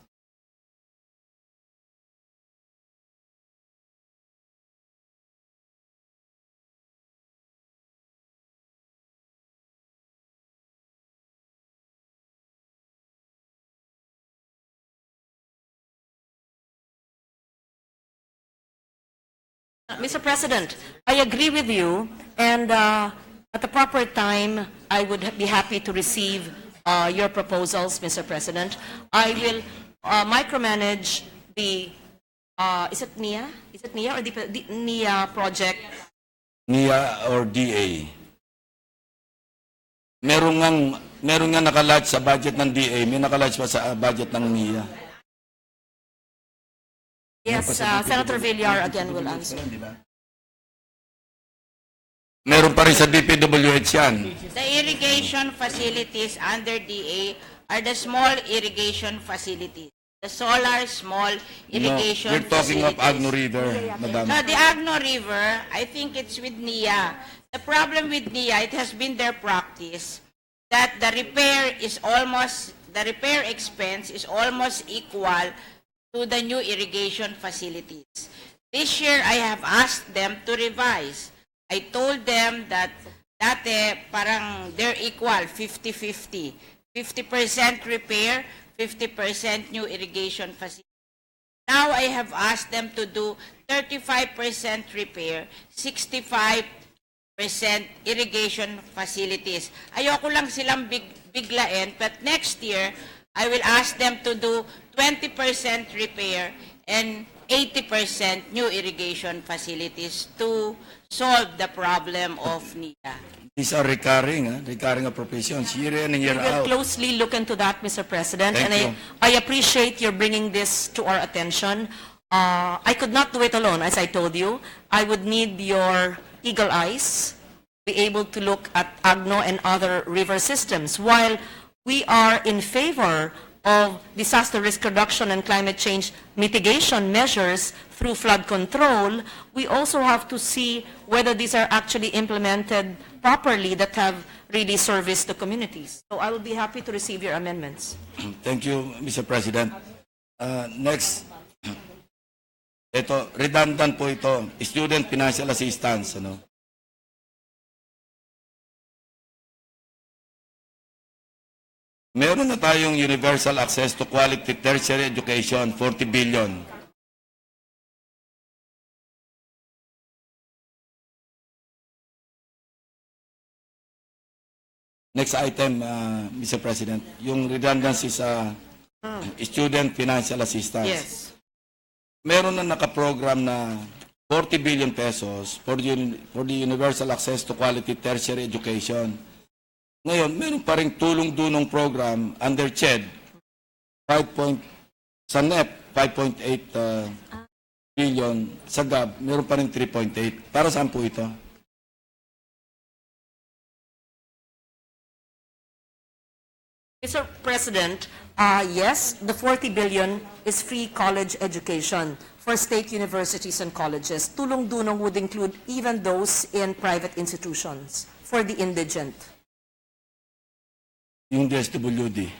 Speaker 1: Mr. President, I agree with you, and at the proper time, I would be happy to receive your proposals, Mr. President. I will micromanage the, is it NIA? Is it NIA or the NIA project?
Speaker 4: NIA or DA. Meron nga nakalodge sa budget ng DA, may nakalodge pa sa budget ng NIA.
Speaker 1: Yes, Senator Villar again will answer.
Speaker 4: Meron pa rin sa DPWH yan.
Speaker 5: The irrigation facilities under DA are the small irrigation facilities. The solar small irrigation
Speaker 4: We're talking of
Speaker 5: facilities.
Speaker 4: Agno River, Madam.
Speaker 5: No, the Agno River, I think it's with NIA. The problem with NIA, it has been their practice that the repair expense is almost equal to the new irrigation facilities. This year, I have asked them to revise. I told them that dati parang they're equal, 50-50. 50% repair, 50% new irrigation facility. Now I have asked them to do 35% repair, 65% irrigation facilities. Ayoko lang silang biglain, but next year, I will ask them to do 20% repair and 80% new irrigation facilities to solve the problem of NIA.
Speaker 4: These are recurring appropriations, year in and year
Speaker 1: We will
Speaker 4: out.
Speaker 1: closely look into that, Mr. President,
Speaker 4: Thank
Speaker 1: and
Speaker 4: you.
Speaker 1: I appreciate your bringing this to our attention. I could not do it alone, as I told you. I would need your eagle eyes, be able to look at Agno and other river systems. While we are in favor of disaster risk reduction and climate change mitigation measures through flood control, we also have to see whether these are actually implemented properly that have really serviced the communities. So I will be happy to receive your amendments.
Speaker 4: Thank you, Mr. President. Next, ito, redundant po ito, student financial assistance. Meron na tayong universal access to quality tertiary education, 40 billion. Next item, Mr. President, yung redundancy sa student financial assistance.
Speaker 1: Yes.
Speaker 4: Meron na nakaprogram na 40 billion pesos for the universal access to quality tertiary education. Ngayon, meron pa rin tulong-dunong program under CHED, sa NEP, 5.8 billion, sa GAB, meron pa rin 3.8. Para saan po ito?
Speaker 1: Mr. President, yes, the 40 billion is free college education for state universities and colleges. Tulong-dunong would include even those in private institutions for the indigent.
Speaker 4: yung DSWD.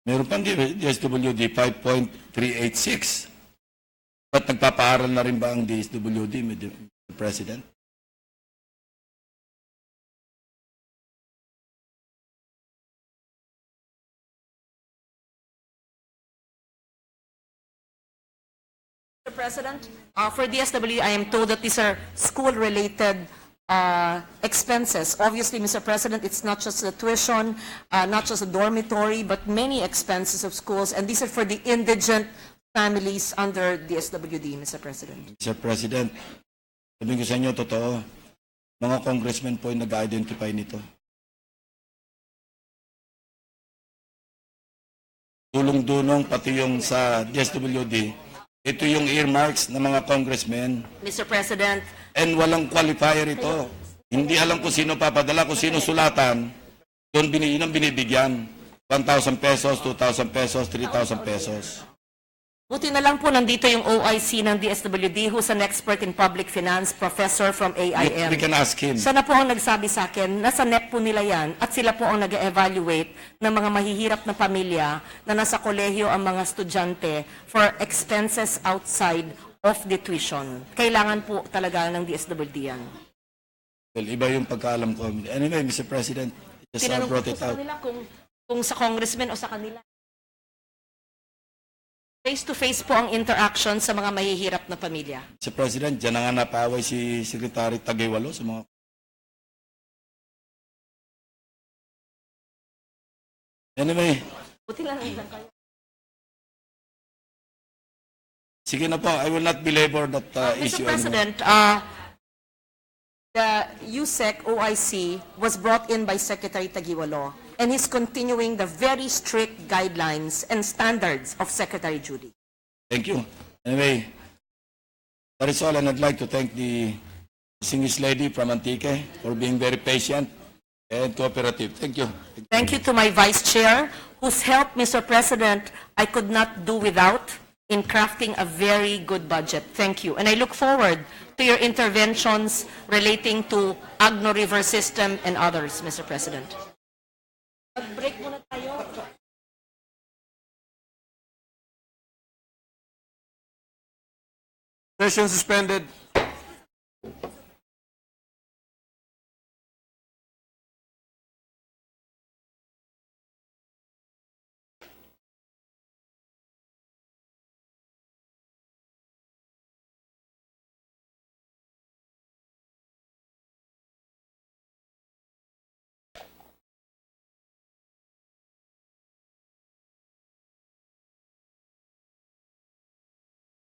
Speaker 4: Meron pang DSWD 5.386. Ba't nagpapaaral na rin ba ang DSWD, Mr. President?
Speaker 1: Mr. President, for DSWD, I am told that these are school-related expenses. Obviously, Mr. President, it's not just the tuition, not just the dormitory, but many expenses of schools, and these are for the indigent families under DSWD, Mr. President.
Speaker 4: Mr. President, sabihin ko sa inyo, totoo, mga congressmen po yung nag-identify nito. Tulong-dunong, pati yung sa DSWD, ito yung earmarks ng mga congressmen.
Speaker 1: Mr. President,
Speaker 4: And walang qualifier ito. Hindi alam kung sino papadala, kung sino sulatan. Doon yun ang binibigyan. 1,000 pesos, 2,000 pesos, 3,000 pesos.
Speaker 1: buti na lang po nandito yung OIC ng DSWD who's an expert in public finance, professor from AIM.
Speaker 4: We can ask him.
Speaker 1: Sana po ang nagsabi sa akin, nasa NEP po nila yan at sila po ang nag-evaluate ng mga mahihirap na pamilya na nasa kolehiyo ang mga estudyante for expenses outside of the tuition. Kailangan po talaga ng DSWD yan.
Speaker 4: Well, iba yung pagkaalam ko. Anyway, Mr. President, just
Speaker 1: Tinanong
Speaker 4: brought
Speaker 1: ko
Speaker 4: it
Speaker 1: sa
Speaker 4: out.
Speaker 1: kanila kung sa congressman o sa kanila. Face-to-face po ang interaction sa mga mahihirap na pamilya.
Speaker 4: Mr. President, dyan na nga napaway si Secretary Tagaywalo sa mga... Anyway,
Speaker 1: Buti lang kayo.
Speaker 4: sige na po, I will not belabor that issue
Speaker 1: Mr.
Speaker 4: anymore.
Speaker 1: President, the USEC OIC was brought in by Secretary Taguiwalo and he's continuing the very strict guidelines and standards of Secretary Judy.
Speaker 4: Thank you. Anyway, that is all, and I'd like to thank the distinguished lady from Antique for being very patient and cooperative. Thank you.
Speaker 1: Thank you to my Vice Chair, whose help, Mr. President, I could not do without in crafting a very good budget. Thank you. And I look forward to your interventions relating to Agno River System and others, Mr. President. Mag-break muna tayo.
Speaker 3: Session suspended.